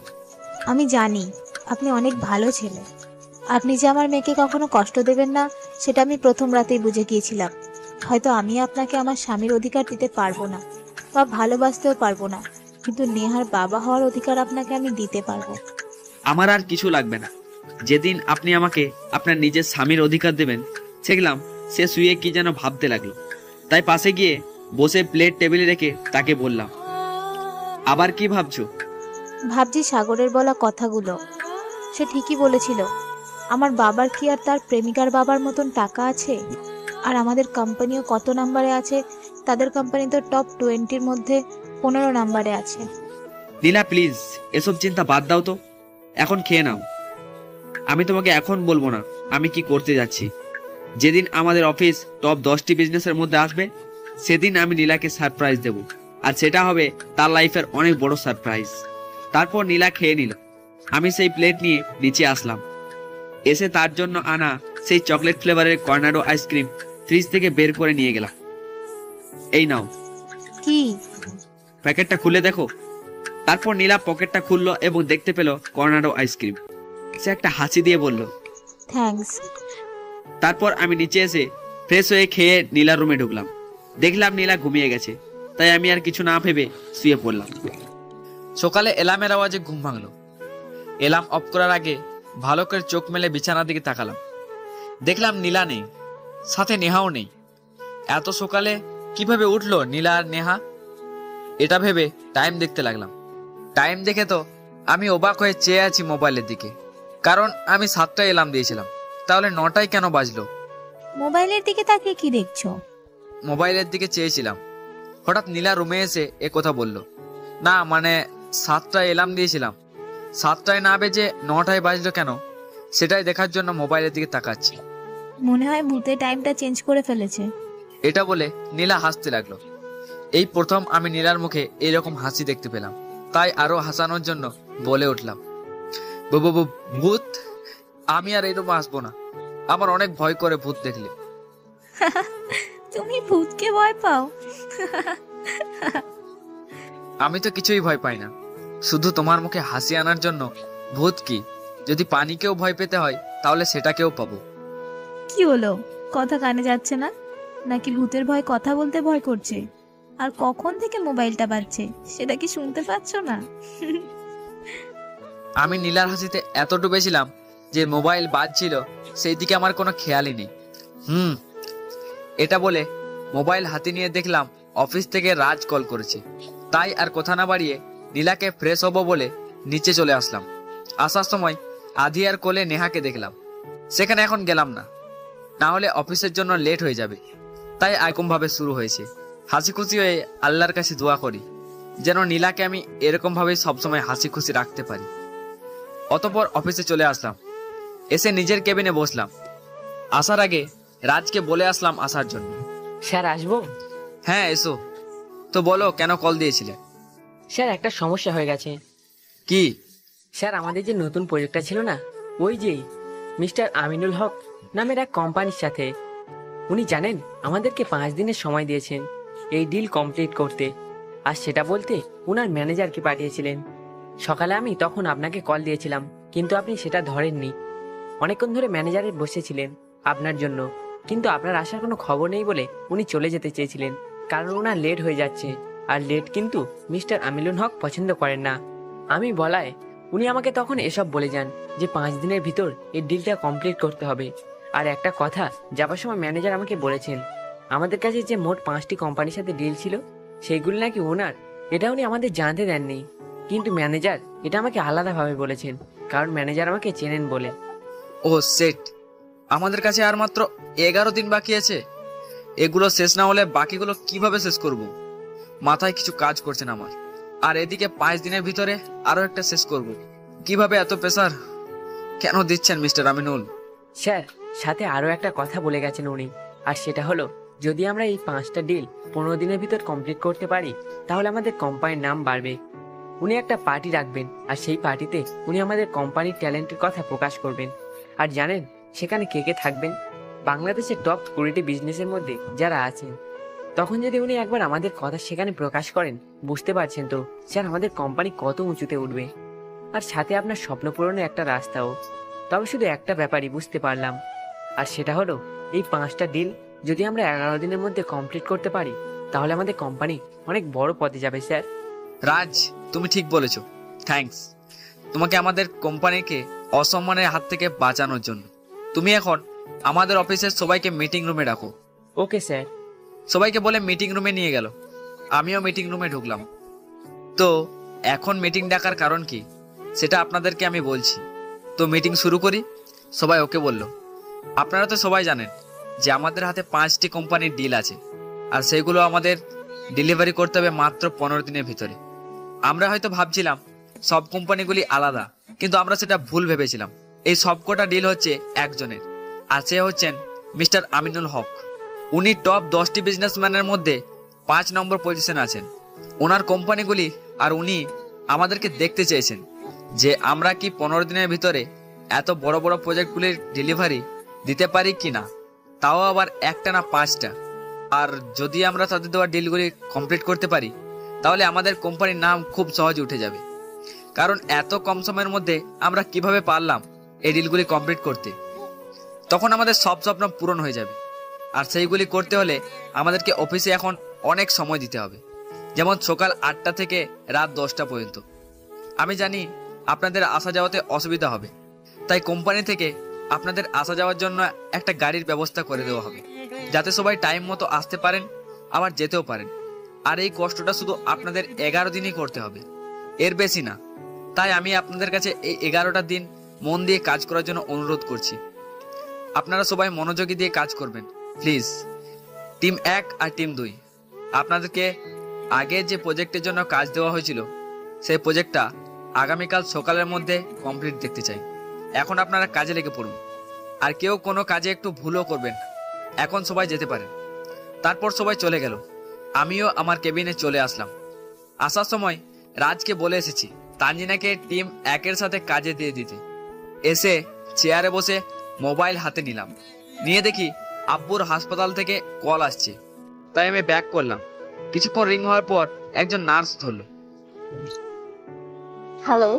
আমি জানি আপনি অনেক ভালো ছেলে। আপনি যে আমার মেয়েকে কখনো কষ্ট দেবেন না সেটা আমি প্রথম রাতেই বুঝে গিয়েছিলাম। হয়তো আমি আপনাকে আমার স্বামীর অধিকার দিতে পারবো না বা ভালোবাসতেও পারবো না, কিন্তু নেহার বাবা হওয়ার অধিকার আপনাকে আমি দিতে পারবো। আমার আর কিছু লাগবে না। যেদিন আপনি আমাকে আপনার নিজের স্বামীর অধিকার দেবেন, দেখলাম সে শুয়ে কি যেন ভাবতে লাগলো। তাই পাশে গিয়ে বসে প্লেট টেবিলে রেখে তাকে বললাম, আবার কি ভাবছো? ভাবছি সাগরের বলা কথাগুলো। সে ঠিকই বলেছিল, আমার বাবার কি আর তার প্রেমিকার বাবার মতন টাকা আছে? আর আমাদের কোম্পানিও কত নাম্বারে আছে? তাদের কোম্পানি তো টপ 20-র মধ্যে 15 নাম্বারে আছে। নীলা প্লিজ এসব চিন্তা বাদ দাও তো, এখন খেয়ে নাও। আমি তোমাকে এখন বলবো না আমি কি করতে যাচ্ছি। যেদিন আমাদের অফিস টপ 10টি বিজনেসের মধ্যে আসবে, সেদিন আমি নীলাকে সারপ্রাইজ দেব, আর সেটা হবে তার লাইফের অনেক বড় সারপ্রাইজ। তারপর নীলা খেয়ে নিল। আমি সেই প্লেট নিয়ে নিচে আসলাম। এসে তার জন্য আনা সেই চকলেট ফ্লেভারের কর্নাডো আইসক্রিম ফ্রিজ থেকে বের করে নিয়ে গেলাম। এই নাও। কি? প্যাকেটটা খুলে দেখো। তারপর নীলা পকেটটা খুললো এবং দেখতে পেল কর্নাডো আইসক্রিম। সে একটা হাসি দিয়ে বলল, থ্যাঙ্কস। তারপর আমি নিচে এসে ফ্রেশ হয়ে খেয়ে নীলার রুমে ঢুকলাম। দেখলাম নীলা ঘুমিয়ে গেছে, তাই আমি আর কিছু না ভেবে শুয়ে পড়লাম। সকালে এলার্মের আওয়াজে ঘুম ভাঙলো। এলার্ম অফ করার আগে ভালো করে চোখ মেলে বিছানার দিকে তাকালাম। দেখলাম নীলা নেই, সাথে নেহাও নেই। এত সকালে কিভাবে উঠলো নীলা আর নেহা? এটা ভেবে টাইম দেখতে লাগলাম। টাইম দেখে তো আমি অবাক হয়ে চেয়ে আছি মোবাইলের দিকে, কারণ আমি 7টায় এলার্ম দিয়েছিলাম। তাহলে 9টায় কেন বাজলো? মোবাইলের দিকে তাকিয়ে কি দেখছো? মোবাইলের দিকে চেয়েছিলাম, হঠাৎ নীলা রুমে এসে এ কথা বলল। না মানে 7টায় এলার্ম দিয়েছিলাম, 7টায় না বেজে 9টায় বাজলো কেন সেটাই দেখার জন্য মোবাইলের দিকে তাকাচ্ছি। মনে হয় ভূতে টাইমটা চেঞ্জ করে ফেলেছে। এটা বলে নীলা হাসতে লাগলো। এই প্রথম আমি নীলার মুখে এরকম হাসি দেখতে পেলাম, তাই আরো হাসানোর জন্য বলে উঠলাম, ভূত? আমি আর এরকম আসবো না, আমার অনেক ভয় করে ভূত দেখলে। তুমি ভূতকে ভয় পাও? আমি তো কিছুই ভয় পাই না, শুধু তোমার মুখে হাসি আনার জন্য। ভূত কি, যদি পানিকেও ভয় পেতে হয় তাহলে সেটাকেও পাবো। কি হলো, কথা কানে যাচ্ছে না নাকি? ভূতের ভয় কথা বলতে ভয় করছে? আর কখন থেকে মোবাইলটা বাজছে সেটা কি শুনতে পাচ্ছ না? আমি নীলার হাসিতে এত ডুবেছিলাম যে মোবাইল বাজছিল সেই দিকে আমার কোনো খেয়ালই নেই। এটা বলে মোবাইল হাতে নিয়ে দেখলাম অফিস থেকে রাজ কল করেছে। তাই আর কথা না বাড়িয়ে নীলাকে ফ্রেশ হবো বলে নিচে চলে আসলাম। আসার সময় আধিয়ার কোলে নেহাকে দেখলাম। সেখানে এখন গেলাম না, না হলে অফিসের জন্য লেট হয়ে যাবে। তাই এরকম ভাবে শুরু হয়েছে। হাসি খুশি হয়ে আল্লাহর কাছে দোয়া করি যেন নীলাকে আমি এরকম ভাবে সবসময় হাসি খুশি রাখতে পারি। অতঃপর অফিসে চলে আসলাম, এসে নিজের কেবিনে বসলাম। আসার আগে রাজকে বলে আসলাম আসার জন্য। স্যার আসবো? হ্যাঁ এসো। তো বলো, কেন কল দিয়েছিলে? স্যার একটা সমস্যা হয়ে গেছে। কি? স্যার আমাদের যে নতুন প্রজেক্টটা ছিল না, ওই যে মিস্টার আমিনুল হক নামের এক কোম্পানির সাথে, উনি জানেন আমাদেরকে 5 দিনের সময় দিয়েছেন এই ডিল কমপ্লিট করতে। আর সেটা বলতে উনার ম্যানেজারকে পাঠিয়েছিলেন। সকালে আমি তখন আপনাকে কল দিয়েছিলাম, কিন্তু আপনি সেটা ধরেননি। অনেকক্ষণ ধরে ম্যানেজারে বসেছিলেন আপনার জন্য, কিন্তু আপনার আসার কোনো খবর নেই বলে উনি চলে যেতে চেয়েছিলেন, কারণ ওনার লেট হয়ে যাচ্ছে। আর লেট কিন্তু মিস্টার আমিনুল হক পছন্দ করেন না। আমি বলায় উনি আমাকে তখন এসব বলে যান যে 5 দিনের ভিতর এই ডিলটা কমপ্লিট করতে হবে। আর একটা কথা যাবার সময় ম্যানেজার আমাকে বলেছেন, আমাদের কাছে যে মোট 5টি কোম্পানির সাথে ডিল ছিল সেইগুলি নাকি ওনার, এটা উনি আমাদের জানতে দেননি। কিন্তু ম্যানেজার এটা আমাকে আলাদাভাবে বলেছেন, কারণ ম্যানেজার আমাকে চেনেন বলে। ও সেট, আমাদের কাছে আর মাত্র 11 দিন বাকি আছে। এগুলো শেষ না হলে বাকিগুলো কিভাবে শেষ করব? মাথায় কিছু কাজ করছে না আমার। আর এদিকে 5 দিনের ভিতরে আরো একটা শেষ করব। কিভাবে এত প্রেসার কেন দিচ্ছেন মিস্টার আমিনুল? স্যার সাথে আরো একটা কথা বলে গেছেন উনি, আর সেটা হলো যদি আমরা এই 5টা ডিল 15 দিনের ভিতর কমপ্লিট করতে পারি তাহলে আমাদের কোম্পানির নাম বাড়বে। উনি একটা পার্টি রাখবেন, আর সেই পার্টিতে উনি আমাদের কোম্পানির ট্যালেন্টের কথা প্রকাশ করবেন। আর জানেন সেখানে কে কে থাকবেন? বাংলাদেশের টপ 20টি বিজনেসের মধ্যে যারা আছেন। তখন যদি উনি একবার আমাদের কথা সেখানে প্রকাশ করেন, বুঝতে পারছেন তো স্যার আমাদের কোম্পানি কত উঁচুতে উঠবে। আর সাথে আপনার স্বপ্ন পূরণের একটা রাস্তাও। তবে শুধু একটা ব্যাপারই বুঝতে পারলাম, আর সেটা হলো এই 5টা ডিল যদি আমরা 11 দিনের মধ্যে কমপ্লিট করতে পারি তাহলে আমাদের কোম্পানি অনেক বড় পদে যাবে স্যার। রাজ, তুমি ঠিক বলেছো। থ্যাঙ্কস তোমাকে আমাদের কোম্পানিকে অসম্মানের হাত থেকে বাঁচানোর জন্য। তুমি এখন আমাদের অফিসের সবাইকে মিটিং রুমে রাখো। Okay sir. সবাইকে বলে মিটিং রুমে নিয়ে গেল। আমিও মিটিং রুমে ঢুকলাম। তো এখন মিটিং ডাকার কারণ কি সেটা আপনাদেরকে আমি বলছি। তো মিটিং শুরু করি। সবাই ওকে বলল। আপনারা তো সবাই জানেন যে আমাদের হাতে 5টি কোম্পানির ডিল আছে, আর সেগুলো আমাদের ডেলিভারি করতে হবে মাত্র 15 দিনের ভিতরে। আমরা হয়তো ভাবছিলাম সব কোম্পানিগুলি আলাদা, কিন্তু আমরা সেটা ভুল ভেবেছিলাম। এই সবকটা ডিল হচ্ছে একজনের, আর সে হচ্ছেন মিস্টার আমিনুল হক। উনি টপ 10টি বিজনেসম্যানের মধ্যে 5 নম্বর পজিশনে আছেন। ওনার কোম্পানিগুলি আর উনি আমাদেরকে দেখতে চেয়েছেন যে আমরা কি 15 দিনের ভিতরে এত বড় বড় প্রজেক্টগুলির ডেলিভারি দিতে পারি কিনা, তাও আবার একটা না 5টা। আর যদি আমরা তাদের দেওয়া ডিলগুলি কমপ্লিট করতে পারি তাহলে আমাদের কোম্পানির নাম খুব সহজে উঠে যাবে। কারণ এত কম সময়ের মধ্যে আমরা কিভাবে পারলাম এই ডিলগুলি কমপ্লিট করতে, তখন আমাদের সব স্বপ্ন পূরণ হয়ে যাবে। আর সেইগুলি করতে হলে আমাদেরকে অফিসে এখন অনেক সময় দিতে হবে, যেমন সকাল 8টা থেকে রাত 10টা পর্যন্ত। আমি জানি আপনাদের আসা যাওয়াতে অসুবিধা হবে, তাই কোম্পানি থেকে আপনাদের আসা যাওয়ার জন্য একটা গাড়ির ব্যবস্থা করে দেওয়া হবে, যাতে সবাই টাইম মতো আসতে পারেন আবার যেতেও পারেন। আর এই কষ্টটা শুধু আপনাদের 11 দিনই করতে হবে, এর বেশি না। তাই আমি আপনাদের কাছে এই 11টা দিন মন দিয়ে কাজ করার জন্য অনুরোধ করছি। আপনারা সবাই মনোযোগী দিয়ে কাজ করবেন প্লিজ। টিম 1 আর টিম 2 আপনাদেরকে আগে যে প্রজেক্টের জন্য কাজ দেওয়া হয়েছিল সেই প্রজেক্টটা আগামীকাল সকালের মধ্যে কমপ্লিট দেখতে চাই। এখন আপনারা কাজে লেগে পড়ুন, আর কেউ কোনো কাজে একটু ভুলও করবেন না। এখন সবাই যেতে পারেন। তারপর সবাই চলে গেল। আমিও আমার কেবিনে চলে আসলাম। আসার সময় রাজকে বলে এসেছি তানজিনাকে টিম 1-এর সাথে কাজে দিয়ে দিতে। এসে চেয়ারে বসে মোবাইল হাতে নিলাম, নিয়ে দেখি আব্বুর হাসপাতাল থেকে কল আসছে। তাই আমি ব্যাক করলাম। কিছুক্ষণ রিং হওয়ার পর একজন নার্স ধরলো। হ্যালো,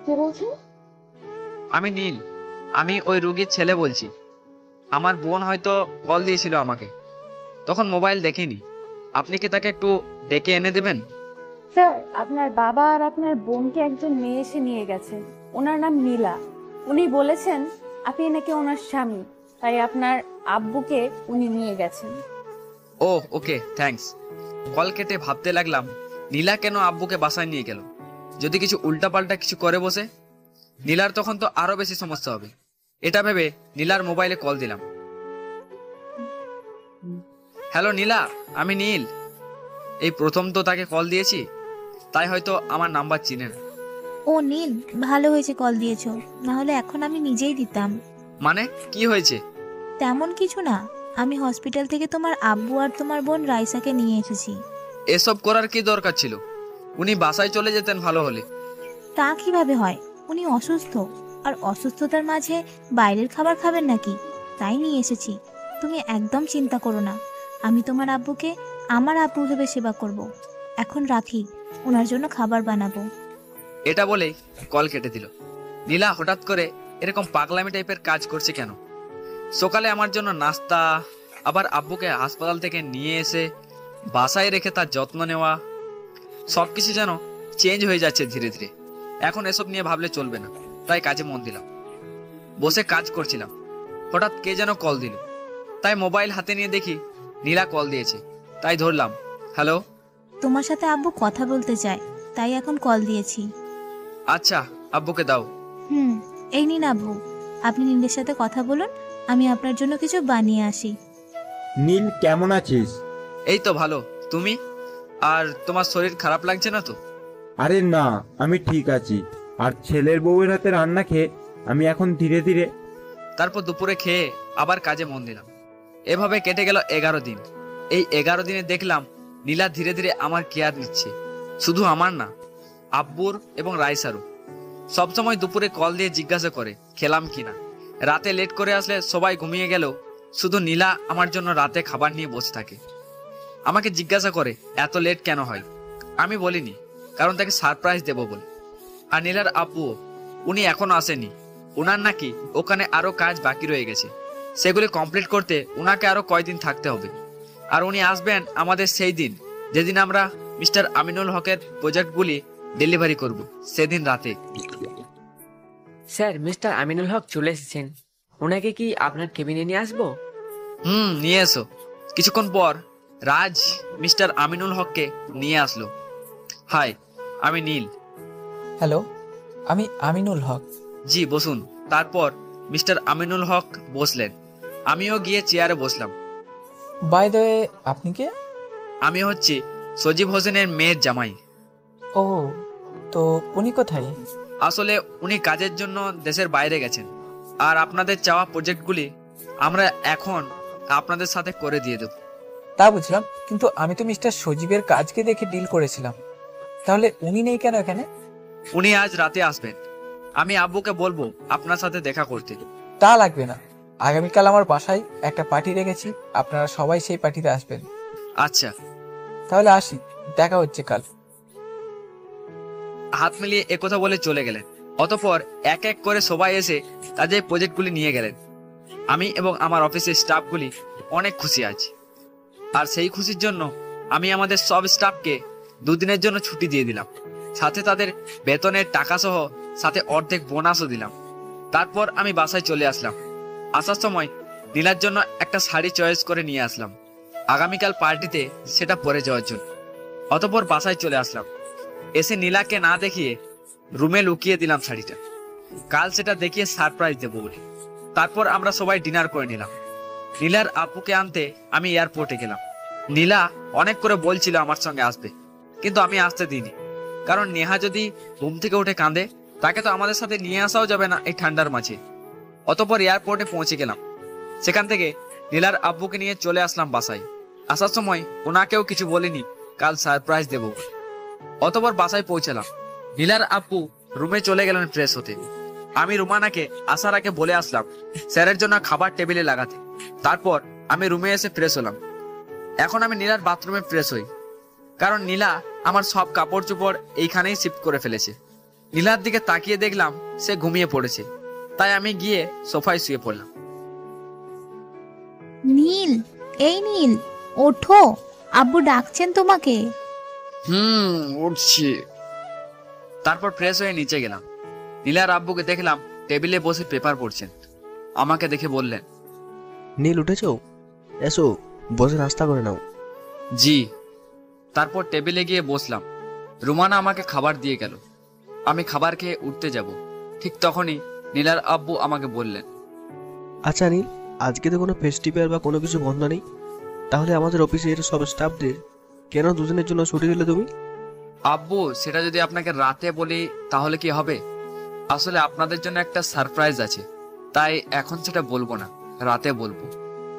কে বলছেন? আমি নীল, আমি ওই রুগীর ছেলে বলছি। আমার বোন হয়তো কল দিয়েছিল আমাকে, তখন মোবাইল দেখেনি। আপনি কি তাকে একটু ডেকে এনে দেবেন? স্যার, আপনার বাবা আর আপনার বোনকে একজন মেয়ে এসে নিয়ে গেছে। ওনার নাম নীলা। উনি বলেছেন আপনি নাকি ওনার স্বামী, তাই আপনার আব্বুকে উনি নিয়ে গেছেন। ও ওকে, থ্যাঙ্কস। কল কেটে ভাবতে লাগলাম নীলা কেন আব্বুকে বাসায় নিয়ে গেল। যদি কিছু উল্টাপাল্টা কিছু করে বসে, নীলার তখন তো আরো বেশি সমস্যা হবে। এটা ভেবে নীলার মোবাইলে কল দিলাম। হ্যালো নীলা, আমি নীল। এই প্রথম তো তাকে কল দিয়েছি, তাই হয়তো আমার নাম্বার চিনে না। ও নীল, ভালো হয়েছে কল দিয়েছো, না হলে এখন আমি নিজেই দিতাম। মানে কি হয়েছে? তেমন কিছু না, আমি হসপিটাল থেকে তোমার আব্বু আর তোমার বোন রাইসাকে নিয়ে এসেছি। এসব করার কি দরকার ছিল? উনি বাসায় চলে যেতেন ভালো হলে। তা কিভাবে হয়? উনি অসুস্থ, আর অসুস্থতার মাঝে বাইরের খাবার খাবেন নাকি? তাই নিয়ে এসেছি। তুমি একদম চিন্তা করো না, আমি তোমার আব্বুকে আমার আব্বু ভেবে সেবা করব। এখন রাখি, ওনার জন্য খাবার বানাবো। এটা বলেই কল কেটে দিল। নীলা হঠাৎ করে এরকম পাগলামি টাইপের কাজ করছে কেন? সকালে আমার জন্য নাস্তা, আবার আব্বুকে হাসপাতাল থেকে নিয়ে এসে বাসায় রেখে তার যত্ন নেওয়া, সবকিছু যেন চেঞ্জ হয়ে যাচ্ছে ধীরে ধীরে। এখন এসব নিয়ে ভাবলে চলবে না, তাই কাজে মন দিলাম। বসে কাজ করছিলাম, হঠাৎ কে যেন কল দিল। তাই মোবাইল হাতে নিয়ে দেখি নীলা কল দিয়েছে, তাই ধরলাম। হ্যালো, তোমার সাথে আব্বু কথা বলতে চায়, তাই এখন কল দিয়েছি। আচ্ছা, আব্বুকে দাও। এই নিন আব্বু, আপনি নীলের সাথে কথা বলুন, আমি আপনার জন্য কিছু বানিয়ে আসি। নীল, কেমন আছিস? এই তো ভালো। তুমি? আর তোমার শরীর খারাপ লাগছে না তো? আরে না, আমি ঠিক আছি। আর ছেলের বউয়ের হাতে রান্না খেয়ে আমি এখন ধীরে ধীরে। তারপর দুপুরে খেয়ে আবার কাজে মন দিলাম। এভাবে কেটে গেল 11 দিন। এই 11 দিনে দেখলাম নীলা ধীরে ধীরে আমার কেয়ার নিচ্ছে। শুধু আমার না, আব্বুর এবং রাইসারও। সবসময় দুপুরে কল দিয়ে জিজ্ঞাসা করে খেলাম কিনা। রাতে লেট করে আসলে সবাই ঘুমিয়ে গেলেও শুধু নীলা আমার জন্য রাতে খাবার নিয়ে বসে থাকে। আমাকে জিজ্ঞাসা করে এত লেট কেন হয়। আমি বলিনি, কারণ তাকে সারপ্রাইজ দেবো বলে। আর নীলার আব্বুও, উনি এখনো আসেনি। ওনার নাকি ওখানে আরো কাজ বাকি রয়ে গেছে, সেগুলি কমপ্লিট করতে ওনাকে আরো কয়দিন থাকতে হবে। আর উনি আসবেন আমাদের সেই দিন যেদিন আমরা মিস্টার আমিনুল হকের প্রজেক্টগুলি ডেলিভারি করব, সেদিন রাতে। স্যার, মিস্টার আমিনুল হক চলে এসেছেন। ওনাকে কি আপনার কেবিনে নিয়ে আসবো? নিয়ে এসো। কিছুক্ষণ পর রাজ মিস্টার আমিনুল হককে নিয়ে আসলো। হাই, আমি নীল। হ্যালো, আমি আমিনুল হক। জি, বসুন। তারপর মিস্টার আমিনুল হক বসলেন। আমিও গিয়ে চেয়ারে বসলাম। বাই দ্য ওয়ে, আপনি কে? আমি হচ্ছি সজীব হোসেনের মেয়ের জামাই। ও, তো উনি কোথায়? আসলে উনি কাজের জন্য দেশের বাইরে গেছেন। আর আপনাদের চাওয়া প্রজেক্টগুলি আমরা এখন আপনাদের সাথে করে দিয়ে দেব। তা বুঝলাম, কিন্তু আমি তো মিস্টার সজীবের কাজকে দেখে ডিল করেছিলাম। তাহলে উনি নেই কেন এখানে? উনি আজ রাতে আসবেন। আমি আব্বুকে বলবো আপনার সাথে দেখা করতে। তা লাগবে না, আগামীকাল আমার বাসায় একটা পার্টি রেখেছি, আপনারা সবাই সেই পার্টিতে আসবেন। আচ্ছা, তাহলে আসি, দেখা হচ্ছে কাল। হাত মিলিয়ে একথা বলে চলে গেলেন। অতঃপর এক এক করে সবাই এসে তাদের প্রজেক্টগুলি নিয়ে গেলেন। আমি এবং আমার অফিসের স্টাফগুলি অনেক খুশি আছি। আর সেই খুশির জন্য আমি আমাদের সব স্টাফকে 2 দিনের জন্য ছুটি দিয়ে দিলাম, সাথে তাদের বেতনের টাকা সহ সাথে অর্ধেক বোনাসও দিলাম। তারপর আমি বাসায় চলে আসলাম। আসার সময় নীলার জন্য একটা শাড়ি চয়েস করে নিয়ে আসলাম, আগামীকাল পার্টিতে সেটা পরে যাওয়ার জন্য। অতঃপর বাসায় চলে আসলাম। এসে নীলাকে না দেখিয়ে রুমে লুকিয়ে দিলাম শাড়িটা, কাল সেটা দেখিয়ে সারপ্রাইজ দেবো বলে। তারপর আমরা সবাই ডিনার করে নিলাম। নীলার আব্বুকে আনতে আমি এয়ারপোর্টে গেলাম। নীলা অনেক করে বলছিল আমার সঙ্গে আসবে, কিন্তু আমি আসতে দিইনি, কারণ নেহা যদি ঘুম থেকে উঠে কাঁদে তাকে তো আমাদের সাথে নিয়ে আসাও যাবে না এই ঠান্ডার মাঝে। অতঃপর এয়ারপোর্টে পৌঁছে গেলাম। সেখান থেকে নীলার আব্বুকে নিয়ে চলে আসলাম বাসায়। আসার সময় ওনাকেও কিছু বলিনি, কাল সারপ্রাইজ দেব। অতঃপর বাসায় পৌঁছালাম। নীলার আব্বু রুমে চলে গেলেন ফ্রেশ হতে। আমি রুমানাকে আসার আগে বলে আসলাম স্যারের জন্য খাবার টেবিলে লাগাতে। তারপর আমি রুমে এসে ফ্রেশ হলাম। এখন আমি নীলার বাথরুমে ফ্রেশ হই, কারণ নীলা আমার সব কাপড় চোপড় এইখানেই শিফট করে ফেলেছে। নীলার দিকে তাকিয়ে দেখলাম সে ঘুমিয়ে পড়েছে, তাই আমি গিয়ে সোফায় শুয়ে পড়লাম। নীল, এই নীল, ওঠো, আব্বু ডাকছেন তোমাকে। উঠছি। তারপর ফ্রেশ হয়ে নিচে গেলাম। নীলার আব্বুকে দেখলাম টেবিলে বসে পেপার পড়ছেন। আমাকে দেখে বললেন, নীল উঠেছো? এসো, বসে নাস্তা করে নাও। জি। তারপর টেবিলে গিয়ে বসলাম। রুমানা আমাকে খাবার দিয়ে গেল। আমি খাবার খেয়ে উঠতে যাব, ঠিক তখনই নীলার আব্বু আমাকে বললেন, আচ্ছা নীল, আজকে তো কোনো ফেস্টিভ্যাল বা কোনো কিছু বন্ধ নেই, তাহলে আমাদের অফিসের সব স্টাফদের কেন দুদিনের জন্য ছুটি দিলে তুমি? আব্বু, সেটা যদি আপনাকে রাতে বলি তাহলে কি হবে? আসলে আপনাদের জন্য একটা সারপ্রাইজ আছে, তাই এখন সেটা বলবো না, রাতে বলবো।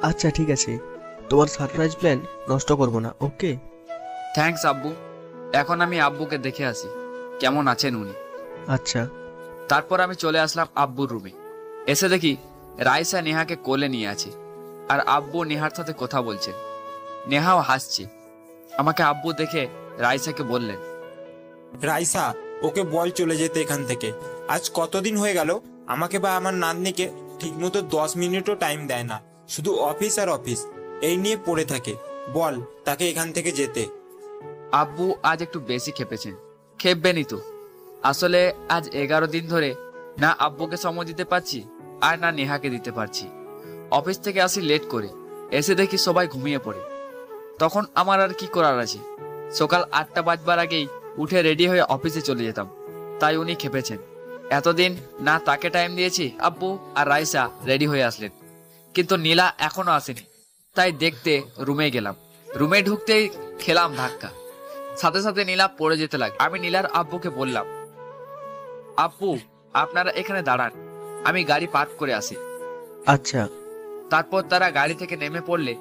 আচ্ছা ঠিক আছে, তোমার সারপ্রাইজ প্ল্যান নষ্ট করবো না, ওকে? থ্যাঙ্কস আব্বু। এখন আমি আব্বুকে দেখে আসি কেমন আছেন উনি। আচ্ছা। তারপর আমি চলে আসলাম আব্বুর রুমে। এসে দেখি রাইসা নেহাকে কোলে নিয়ে আছে, আর আব্বু নেহার সাথে কথা বলছেন। নেহাও হাসছে। আমাকে আব্বু দেখে রাইসাকে বললেন, রাইসা, ওকে বল চলে যেতে এখান থেকে। আজ কতদিন হয়ে গেল আমাকে বা আমার নাতনিকে ঠিকমতো 10 মিনিটও টাইম দেয় না, শুধু অফিস আর অফিস এই নিয়ে পড়ে থাকে। বল তাকে এখান থেকে যেতে। আব্বু আজ একটু বেশি খেপেছেন। খেপবেনই তো। আসলে আজ 11 দিন ধরে না আব্বুকে সময় দিতে পারছি আর না নেহাকে দিতে পারছি। অফিস থেকে আসি লেট করে, এসে দেখি সবাই ঘুমিয়ে পড়ে। তখন আমার আর কি করার আছে? সকাল 8টা বাজবার আগেই উঠে রেডি হয়ে অফিসে চলে যেতাম। তাই উনি খেপেছেন। এতদিন না তাকে টাইম দিয়েছি, আব্বু আর রাইসা রেডি হয়ে আসলেন, কিন্তু নীলা এখনো আসেনি। তাই দেখতে রুমে গেলাম। রুমে ঢুকতেই খেলাম ধাক্কা, সাথে সাথে নীলা পড়ে যেতে লাগে। আমি নীলার আব্বুকে বললাম, আব্বু আপনারা এখানে দাঁড়ান, আমি গাড়ি পার্ক করে আসি। আচ্ছা। তারপর তারা গাড়ি থেকে নেমে পড়লে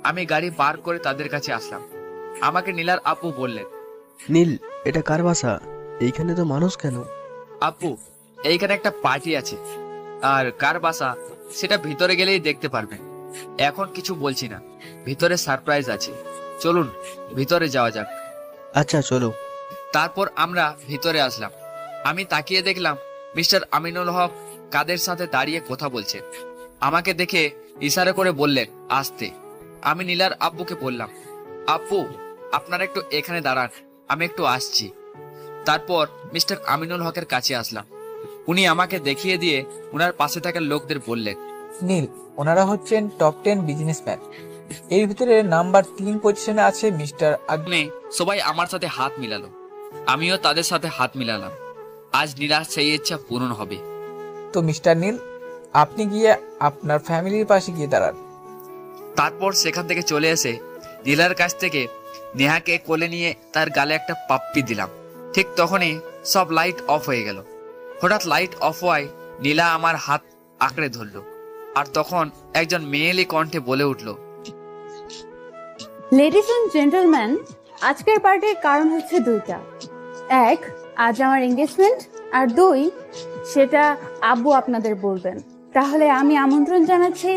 আমি গাড়ি পার্ক করে তাদের কাছে আসলাম। আমাকে নীলার আব্বু বললেন, নীল, এটা কার বাসা? এইখানে তো মানুষ কেন? আব্বু, এইখানে একটা পার্টি আছে, আর কার বাসা সেটা ভিতরে গেলেই দেখতে পারবেন। এখন কিছু বলছি না, ভিতরে সারপ্রাইজ আছে। চলুন ভিতরে যাওয়া যাক। আচ্ছা চলো। তারপর আমরা ভিতরে আসলাম। আমি তাকিয়ে দেখলাম মিস্টার আমিনুল হক কাদের সাথে দাঁড়িয়ে কথা বলছেন। আমাকে দেখে ইশারা করে বললেন আসতে। আমি নীলার আব্বুকে বললাম, আব্বু আপনারা একটু এখানে দাঁড়ান, আমি একটু আসছি। তারপর মিস্টার আমিনুল হকের কাছে আসলাম। উনি আমাকে দেখিয়ে দিয়ে উনার পাশে থাকা লোকদের বললেন, নীল, ওনারা হচ্ছেন টপ 10 বিজনেসম্যান। এর ভিতরে নাম্বার 3 পজিশনে আছে মিস্টার আগ্নে। সবাই আমার সাথে হাত মিলালো, আমিও তাদের সাথে হাত মিলালাম। আজ নীলার সেই ইচ্ছা পূরণ হবে। তো মিস্টার নীল, আপনি গিয়ে আপনার ফ্যামিলির পাশে গিয়ে দাঁড়ান। তারপর সেখান থেকে চলে এসে নীলার কাছ থেকে নেহাকে কোলে নিয়ে তার গালে একটা পাপ্পি দিলাম। ঠিক তখনই সব লাইট অফ হয়ে গেল। হঠাৎ লাইট অফ হওয়ায় নীলা আমার হাত আঁকড়ে ধরলো, আর তখন একজন মেয়েলি কণ্ঠে বলে উঠল, লেডিস এন্ড জেন্টলম্যান, আজকের পার্টির কারণ হচ্ছে দুইটা। এক, আজ আমার এঙ্গেজমেন্ট, আর দুই, সেটা আব্বু আপনাদের বলবেন। তাহলে আমি আমন্ত্রণ জানাচ্ছি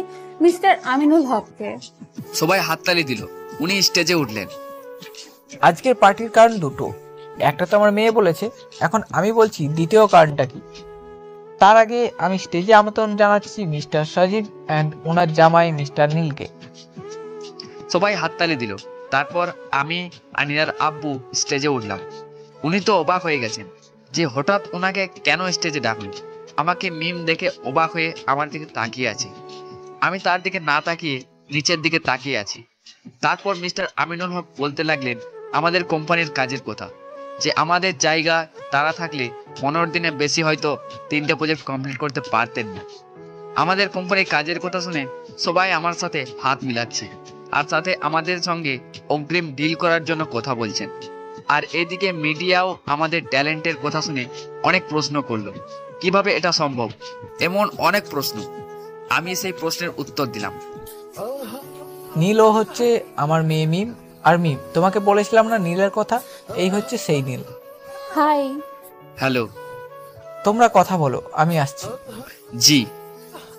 মিস্টার আমিনুল হককে। সবাই হাততালি দিল। উনি স্টেজে উঠলেন। আজকের পার্টির কারণ দুটো, একটা তো আমার মেয়ে বলেছে, এখন আমি বলছি দ্বিতীয় কারণটা কি। তার আগে আমি স্টেজে আমন্ত্রণ জানাচ্ছি মিস্টার সজীব অ্যান্ড ওনার জামাই মিস্টার নীলকে। সবাই হাততালি দিল। তারপর আমি আর নীলার আব্বু স্টেজে উঠলাম। উনি তো অবাক হয়ে গেছেন যে হঠাৎ ওনাকে কেন স্টেজে ডাকলো। আমাকে মিম দেখে অবাক হয়ে আমার দিকে তাকিয়ে আছে। আমি তার দিকে না তাকিয়ে নিচের দিকে তাকিয়ে আছি। তারপর মিস্টার আমিনুল হক বলতে লাগলেন আমাদের কোম্পানির কাজের কথা, যে আমাদের জায়গা তারা থাকলে 15 দিনে বেশি হয়তো 3টে প্রজেক্ট কমপ্লিট করতে পারতেন না। আমাদের কোম্পানির কাজের কথা শুনে সবাই আমার সাথে হাত মিলাচ্ছে, আর সাথে আমাদের সঙ্গে অগ্রিম ডিল করার জন্য কথা বলছেন। আর এদিকে মিডিয়াও আমাদের ট্যালেন্টের কথা শুনে অনেক প্রশ্ন করলো, কিভাবে এটা সম্ভব, এমন অনেক প্রশ্ন। আমি সেই প্রশ্নের উত্তর দিলাম। নীল ও হচ্ছে আমার মেয়ে মিম। আর মিম, তোমাকে বলেছিলাম না নীলের কথা, এই হচ্ছে সেই নীল। হাই। হ্যালো। তোমরা কথা বলো, আমি আসছি। জি।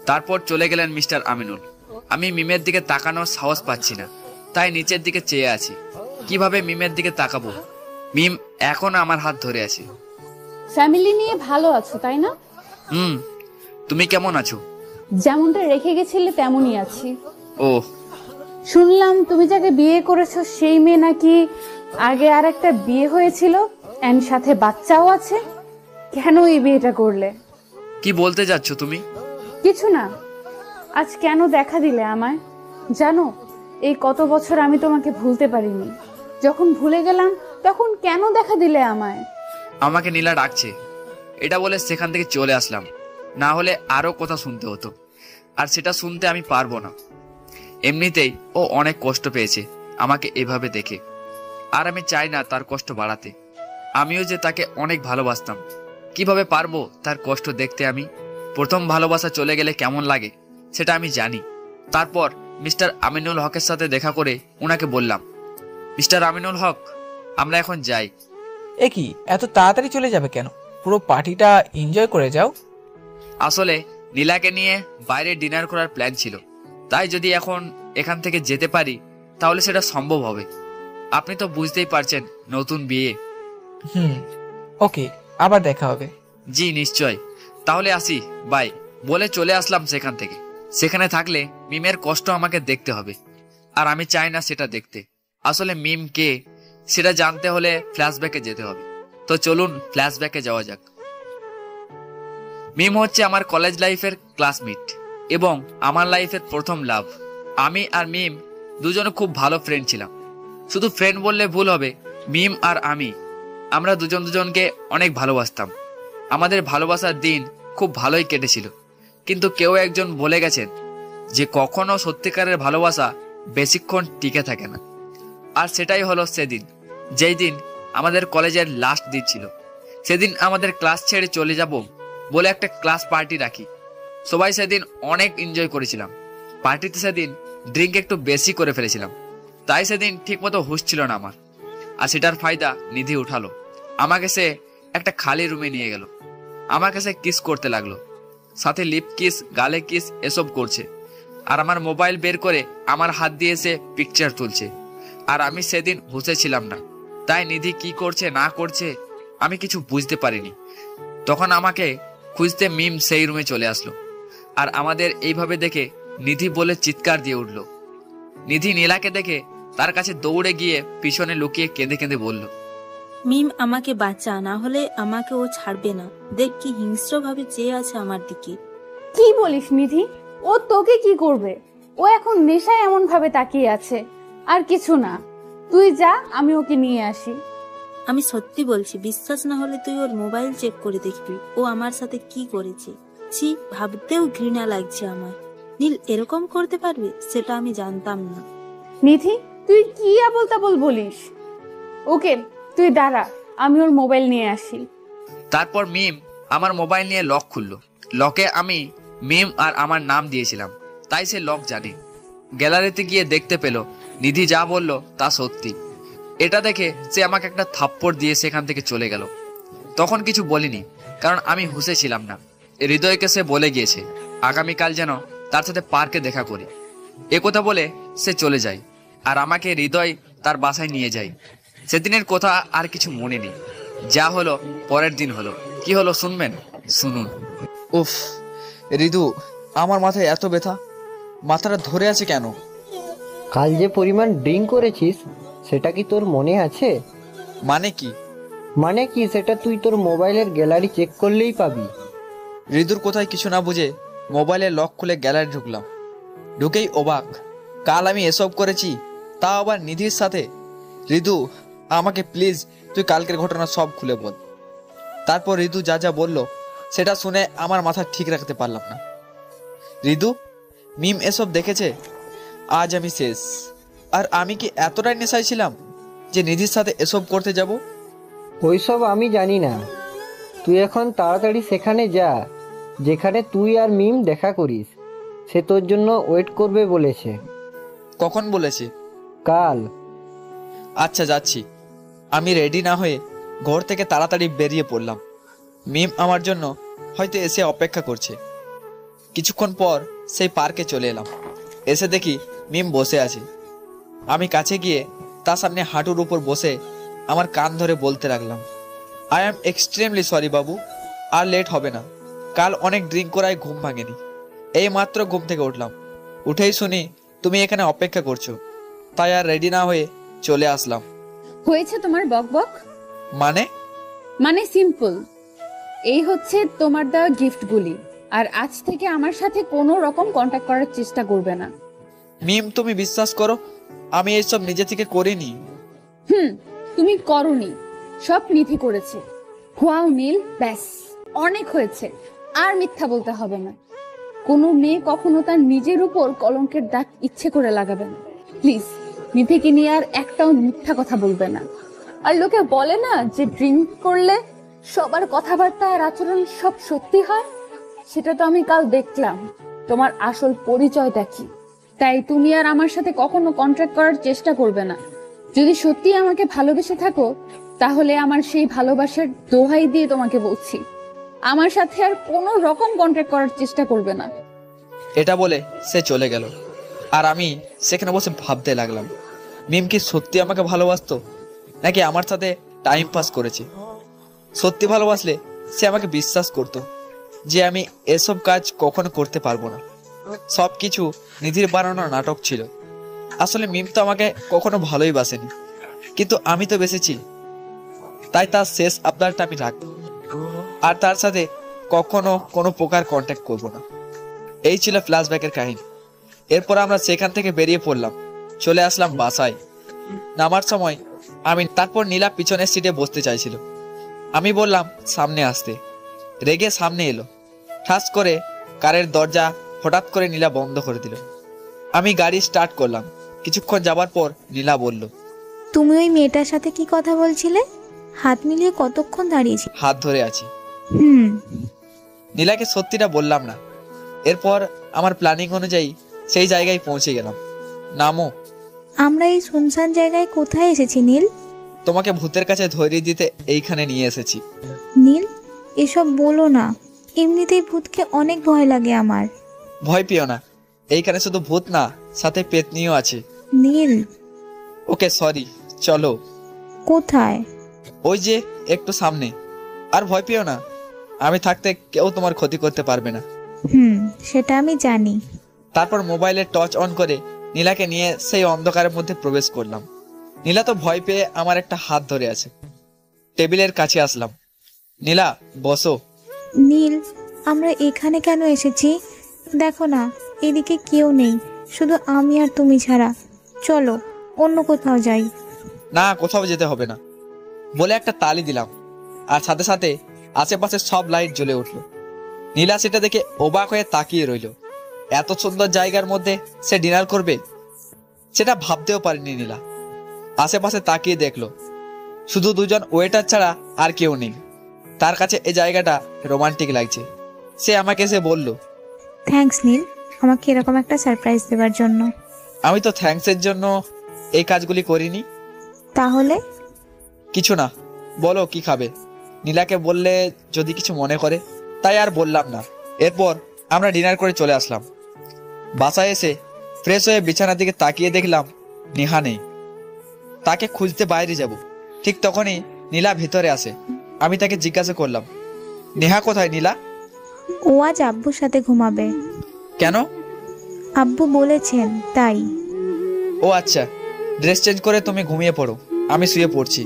তারপর চলে গেলেন মিস্টার আমিনুল। আমি মিমের দিকে তাকানোর সাহস পাচ্ছি না, তাই নিচের দিকে চেয়ে আছি। কিভাবে মিমের দিকে তাকাবো? মিম এখন আমার হাত ধরে আছে। ফ্যামিলি নিয়ে ভালো আছো তাই না? তুমি কেমন আছো? যেমনটা রেখে গেছিলে তেমনই আছি। ও, শুনলাম তুমি যাকে বিয়ে করেছো সেই মেয়ে নাকি আগে আর একটা বিয়ে হয়েছিল এন্ড সাথে বাচ্চাও আছে। কেন এই বিয়েটা করলে? কি বলতে যাচ্ছ তুমি? কিছু না। আজ কেন দেখা দিলে আমায়? জানো, এই কত বছর আমি তোমাকে ভুলতে পারিনি। যখন ভুলে গেলাম তখন কেন দেখা দিলে আমায়? আমাকে নীলা ডাকছে, এটা বলে সেখান থেকে চলে আসলাম। না হলে আরো কথা শুনতে হতো, আর সেটা শুনতে আমি পারবো না। এমনিতেই ও অনেক কষ্ট পেয়েছে আমাকে এভাবে দেখে, আর আমি চাই না তার কষ্ট বাড়াতে। আমিও যে তাকে অনেক ভালোবাসতাম, কিভাবে পারবো তার কষ্ট দেখতে? আমি প্রথম ভালোবাসা চলে গেলে কেমন লাগে সেটা আমি জানি। তারপর মিস্টার আমিনুল হকের সাথে দেখা করে ওনাকে বললাম, মিস্টার আমিনুল হক, আমরা এখন যাই। এ কি, এত তাড়াতাড়ি চলে যাবে কেন? পুরো পার্টিটা এনজয় করে যাও। আসলে নীলাকে নিয়ে বাইরে ডিনার করার প্ল্যান ছিল, তাই যদি এখন এখান থেকে যেতে পারি তাহলে সেটা সম্ভব হবে। আপনি তো বুঝতেই পারছেন, নতুন বিয়ে। ওকে, আবার দেখা হবে। জি নিশ্চয়, তাহলে আসি, বাই বলে চলে আসলাম সেখান থেকে। সেখানে থাকলে মিমের কষ্ট আমাকে দেখতে হবে, আর আমি চাই না সেটা দেখতে। আসলে মিম কে সেটা জানতে হলে ফ্ল্যাশব্যাকে যেতে হবে। তো চলুন ফ্ল্যাশব্যাকে যাওয়া যাক। মিম হচ্ছে আমার কলেজ লাইফের ক্লাসমেট এবং আমার লাইফের প্রথম লাভ। আমি আর মিম দুজনে খুব ভালো ফ্রেন্ড ছিলাম। শুধু ফ্রেন্ড বললে ভুল হবে, মিম আর আমরা দুজনকে অনেক ভালোবাসতাম। আমাদের ভালোবাসার দিন খুব ভালোই কেটেছিল, কিন্তু কেউ একজন বলে গেছেন যে কখনো সত্যিকারের ভালোবাসা বেশিক্ষণ টিকে থাকে না। আর সেটাই হলো সেদিন, যেই দিন আমাদের কলেজের লাস্ট দিন ছিল। সেদিন আমাদের ক্লাস ছেড়ে চলে যাব বলে একটা ক্লাস পার্টি রাখি। সবাই সেদিন অনেক এনজয় করেছিলাম। পার্টিতে সেদিন ড্রিঙ্ক একটু বেশি করে ফেলেছিলাম, তাই সেদিন ঠিকমতো হুঁশ ছিল না আমার। আর সেটার ফায়দা নিধি উঠালো। আমাকে সে একটা খালি রুমে নিয়ে গেল। আমাকে সে কিস করতে লাগলো, সাথে লিপ কিস, গালে কিস এসব করছে। আর আমার মোবাইল বের করে আমার হাত দিয়ে সে পিকচার তুলছে। আর আমি সেদিন হুঁশে ছিলাম না, তাই নিধি কি করছে না করছে আমি কিছু বুঝতে পারিনি। তখন আমাকে খুঁজতে মিম সেই রুমে চলে আসলো। আর আমাদের এইভাবে দেখে নিধি বলে চিৎকার দিয়ে উঠল। নিধি নীলাকে দেখে তার কাছে দৌড়ে গিয়ে পিছনে লুকিয়ে কেঁদে কেঁদে বলল, মিম আমাকে বাঁচা, না হলে আমাকে ও ছাড়বে না। দেখ কি হিংস্র ভাবে চেয়ে আছে আমার দিকে। কি বলিস নিধি? ও তোকে কি করবে? ও এখন নেশায় এমন ভাবে তাকিয়ে আছে, আর কিছু না। তুই যা, আমি ওকে নিয়ে আসি। আমি সত্যি বলছি, বিশ্বাস না হলে তুই ওর মোবাইল চেক করে দেখবি ও আমার সাথে কি করেছে। ছি, ভাবতেও ঘৃণা লাগছে আমার। নীল এরকম করতে পারবে সেটা আমি জানতাম না। নিধি, তুই কি আবল তাবল বলিস? ওকে, তুই দাঁড়া, আমি ওর মোবাইল নিয়ে আসি। তারপর মিম আমার মোবাইল নিয়ে লক খুললো। লকে আমি মিম আর আমার নাম দিয়েছিলাম, তাই সে লক জানে। গ্যালারিতে গিয়ে দেখতে পেল নিধি যা বলল তা সত্যি। এটা দেখে সে আমাকে একটা থাপ্পড় দিয়ে সেখান থেকে চলে গেল। তখন কিছু বলিনি, কারণ আমি হুঁশে ছিলাম না। হৃদয়কে সে বলে গিয়েছে আগামীকাল যেন তার সাথে পার্কে দেখা করি। একথা বলে সে চলে যায়, আর আমাকে হৃদয় তার বাসায় নিয়ে যায়। সেদিনের কথা আর কিছু মনে নেই। যা হলো পরের দিন হলো। কি হলো শুনবেন? শুনুন। উফ ঋতু, আমার মাথায় এত ব্যথা, মাথাটা ধরে আছে কেন? কাল যে পরিমাণ ড্রিঙ্ক করেছিস সেটা কি তোর মনে আছে? মানে কি? মানে কি সেটা তুই তোর মোবাইলের গ্যালারি চেক করলেই পাবি। ঋতুর কোথায় কিছু না বুঝে মোবাইলের লক খুলে গ্যালারি ঢুকলাম। ঢুকেই অবাক, কাল আমি এসব করেছি, তা আবার নিধির সাথে। ঋতু, আমাকে প্লিজ তুই কালকের ঘটনা সব খুলে বল। তারপর ঋতু যা যা বলল সেটা শুনে আমার মাথা ঠিক রাখতে পারলাম না। ঋতু, মিম এসব দেখেছে, আজ আমি শেষ। আর আমি কি এতটাই নেশায় ছিলাম যে নিধির সাথে এসব করতে যাব? ওইসব আমি জানি না। তুই এখন তাড়াতাড়ি সেখানে যা যেখানে তুই আর মিম দেখা করিস। সে তোর জন্য ওয়েট করবে বলেছে। কখন বলেছে? কাল। আচ্ছা, যাচ্ছি। আমি রেডি না হয়ে ঘর থেকে তাড়াতাড়ি বেরিয়ে পড়লাম। মিম আমার জন্য হয়তো এসে অপেক্ষা করছে। কিছুক্ষণ পর সেই পার্কে চলে এলাম। এসে দেখি মিম বসে আছে। আমি কাছে গিয়ে তার সামনে হাঁটুর উপর বসে আমার কান ধরে বলতে লাগলাম, I am extremely sorry Babu, R late হবে না। কাল অনেক ড্রিঙ্ক করায় ঘুম ভাঙেনি। এই মাত্র ঘুম থেকে উঠলাম। উঠেই শুনি তুমি এখানে অপেক্ষা করছো, তাই আর রেডি না হয়ে চলে আসলাম। হয়েছে তোমার বকবক? মানে সিম্পল, এই হচ্ছে তোমার দেওয়া গিফটগুলি। আর আজ থেকে আমার সাথে কোনো রকম কন্ট্যাক্ট করার চেষ্টা করবে না। মিম, তুমি বিশ্বাস করো আমি এইসব নিজে থেকে করিনি। তুমি করনি, সব নিধি করেছে। ওয়াও নীল, ব্যাস অনেক হয়েছে, আর মিথ্যা বলতে হবে না। কোনো মেয়ে কখনো তার নিজের উপর কলঙ্কের দাগ ইচ্ছে করে লাগাবে না। প্লিজ নিধিকে নিয়ে আর একটাও মিথ্যা কথা বলবে না। আর লোকে বলে না যে ড্রিঙ্ক করলে সবার কথাবার্তা আর আচরণ সব সত্যি হয়, সেটা তো আমি কাল দেখলাম। তোমার আসল পরিচয়টা কি? তাই তুমি আর আমার সাথে কখনো কন্ট্যাক্ট করার চেষ্টা করবে না। যদি সত্যি আমাকে ভালোবেসে থাকো, তাহলে আমার সেই ভালোবাসার দোহাই দিয়ে তোমাকে বলছি, আমার সাথে আর কোনো রকম কন্ট্যাক্ট করার চেষ্টা করবে না। এটা বলে সে চলে গেল। আর আমি সেখানে বসে ভাবতে লাগলাম, মিম কি সত্যি আমাকে ভালোবাসতো, নাকি আমার সাথে টাইম পাস করেছে? সত্যি ভালোবাসলে সে আমাকে বিশ্বাস করতো যে আমি এসব কাজ কখনো করতে পারবো না। সবকিছু নিধির বানানো নাটক ছিল। আসলে মিম তো আমাকে কখনো ভালোই বাসেনি, কিন্তু আমি তো বেসেছি। তাই তার শেষ আবদারটা আমি রাখবো, আর তার সাথে কখনো কোনো প্রকার কন্ট্যাক্ট করব না। এই ছিল ফ্ল্যাশব্যাকের কাহিনী। এরপর আমরা সেখান থেকে বেরিয়ে পড়লাম, চলে আসলাম বাসায়। নামার সময় তারপর নীলা পিছনের সিটে বসতে চাইছিল। আমি বললাম সামনে আসতে। রেগে সামনে এলো। ঠাস করে কারের দরজা হঠাৎ করে নীলা বন্ধ করে দিল। আমি গাড়ি স্টার্ট করলাম। কিছুক্ষণ যাবার পর নীলা বলল, তুমি ওই মেয়েটার সাথে কি কথা বলছিলে? হাত মিলিয়ে কতক্ষণ দাঁড়িয়েছি? হাত ধরে আছি। নীলাকে সত্যিটা বললাম না। এরপর আমার প্ল্যানিং অনুযায়ী সেই জায়গায় পৌঁছে গেলাম। নামো। আমরা এই শুনশান জায়গায় কোথায় এসেছি নীল? তোমাকে ভূতের কাছে ধরিয়ে দিতে এইখানে নিয়ে এসেছি। নীল, এসব বলো না। এমনিতেই ভূতকে অনেক ভয় লাগে আমার। ভয় পেও না, এইখানে শুধু ভূত না, সাথে পেতনিও আছে। নীল। ওকে সরি, চলো। কোথায়? ওই যে একটু সামনে। আর ভয় পেও না, আমি থাকতে কেউ তোমার ক্ষতি করতে পারবে না। সেটা আমি জানি। তারপর মোবাইলের টর্চ অন করে নীলাকে নিয়ে সেই অন্ধকারের মধ্যে প্রবেশ করলাম। নীলা তো ভয় পেয়ে আমার একটা হাত ধরে আছে। টেবিলের কাছে আসলাম। নীলা, বসো। নীল, আমরা এখানে কেন এসেছি? দেখো না, এদিকে কেউ নেই, শুধু আমি আর তুমি ছাড়া। চলো অন্য কোথাও যাই। না, কোথাও যেতে হবে না বলে একটা তালি দিলাম, আর সাথে সাথে আশেপাশে সব লাইট জ্বলে উঠল। নীলা সেটা দেখে অবাক হয়ে তাকিয়ে রইল। এত সুন্দর জায়গার মধ্যে সে ডিনার করবে, সেটা ভাবতেও পারেনি নীলা। আশেপাশে তাকিয়ে দেখলো শুধু দুজন ওয়েটার ছাড়া আর কেউ নেই। তার কাছে এই জায়গাটা রোমান্টিক লাগছে। সে আমাকে এসে বলল, থ্যাঙ্কস নীল, আমাকে এরকম একটা সারপ্রাইজ দেওয়ার জন্য। আমি তো থ্যাঙ্কসের জন্য এই কাজগুলি করিনি। তাহলে? কিছু না, বলো কি খাবে? নীলাকে বললে যদি কিছু মনে করে, তাই আর বললাম না। এরপর আমরা ডিনার করে চলে আসলাম। বাসায় এসে ফ্রেশ হয়ে বিছানার দিকে তাকিয়ে দেখলাম নেহা নেই। তাকে খুঁজতে বাইরে যাব, ঠিক তখনই নীলা ভিতরে আসে। আমি তাকে জিজ্ঞাসা করলাম, নেহা কোথায় নীলা? ও আজ আব্বুর সাথে ঘুমাবে। কেন? আব্বু বলেছেন তাই। ও আচ্ছা, ড্রেস চেঞ্জ করে তুমি ঘুমিয়ে পড়ো, আমি শুয়ে পড়ছি।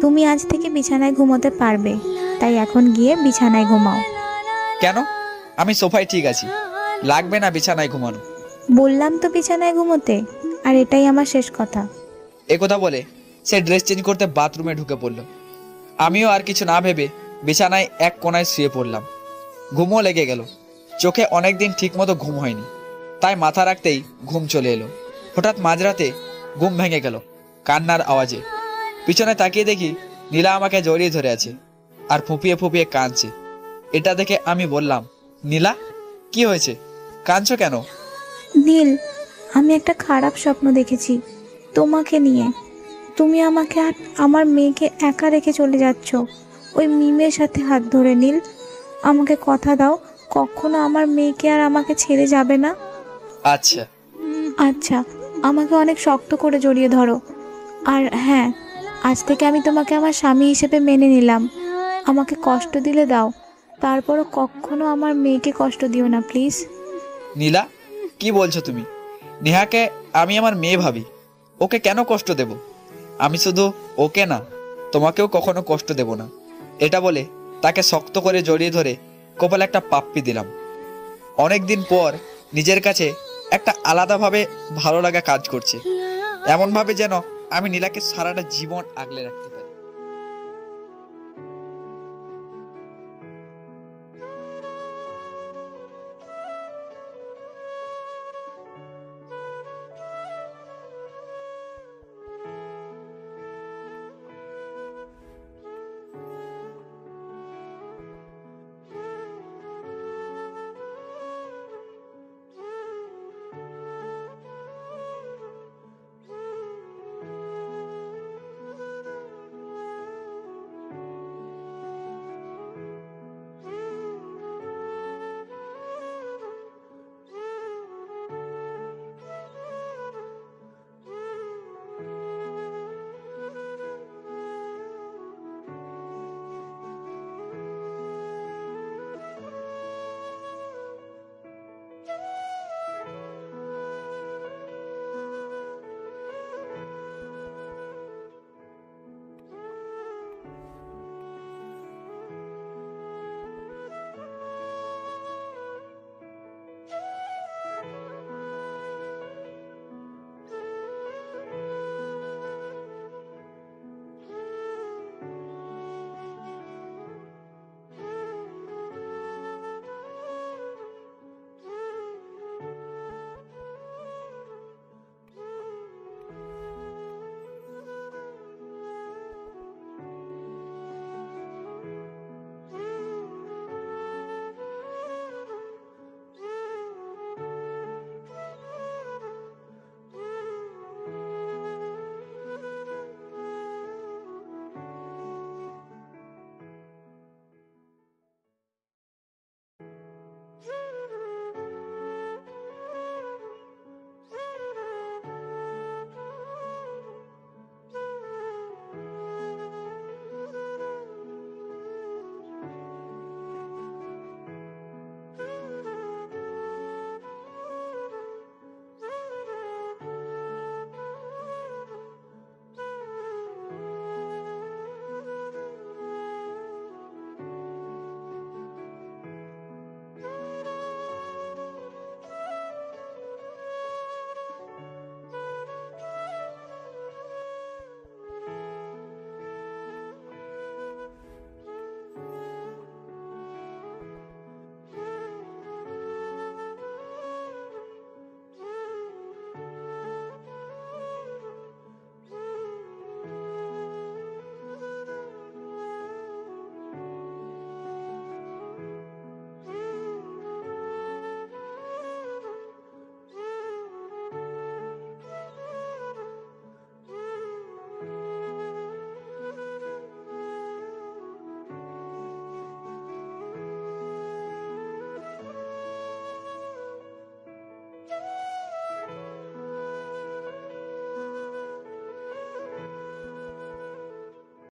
তুমি আজ থেকে বিছানায় ঘুমোতে পারবে, তাই এখন গিয়ে বিছানায় ঘুমাও। কেন? আমি সোফায় ঠিক আছি, লাগবে না বিছানায় ঘুমানো। বললাম তো বিছানায় ঘুমোতে, আর এটাই আমার শেষ কথা। একথা বলে সে ড্রেস চেঞ্জ করতে বাথরুমে ঢুকে পড়ল। আমিও আর কিছু না ভেবে বিছানায় এক কোনায় শুয়ে পড়লাম। ঘুমও লেগে গেল। চোখে অনেকদিন ঠিক মতো ঘুম হয়নি, তাই মাথা রাখতেই ঘুম চলে এলো। হঠাৎ মাঝরাতে ঘুম ভেঙে গেল কান্নার আওয়াজে। পিছনে তাকিয়ে দেখি নীলা আমাকে জড়িয়ে ধরে আছে আর ফুপিয়ে ফুপিয়ে কাঁদছে। এটা দেখে আমি বললাম, নীলা কি হয়েছে, কাঁদছো কেন? নীল, আমি একটা খারাপ স্বপ্ন দেখেছি তোমাকে নিয়ে। তুমি আমাকে আর আমার মেয়েকে একা রেখে চলে যাচ্ছ ওই মিমের সাথে হাত ধরে। নীল, আমাকে কথা দাও কখনো আমার মেয়েকে আর আমাকে ছেড়ে যাবে না। আচ্ছা আচ্ছা, আমাকে অনেক শক্ত করে জড়িয়ে ধরো। আর হ্যাঁ, আজ থেকে আমি তোমাকে আমার স্বামী হিসেবে মেনে নিলাম। আমাকে কষ্ট দিলে দাও, তারপরও কখনো আমার মেয়েকে কষ্ট দিও না প্লিজ। নীলা কি বলছো তুমি? নেহাকে আমি আমার মেয়ে ভাবি, ওকে কেন কষ্ট দেব? আমি শুধু ওকে না, তোমাকেও কখনো কষ্ট দেব না। এটা বলে তাকে শক্ত করে জড়িয়ে ধরে কপালে একটা পাপ্পি দিলাম। অনেকদিন পর নিজের কাছে একটা আলাদাভাবে ভালো লাগা কাজ করছে, এমনভাবে যেন আমি নীলাকে সারাটা জীবন আগলে রাখতে পারি।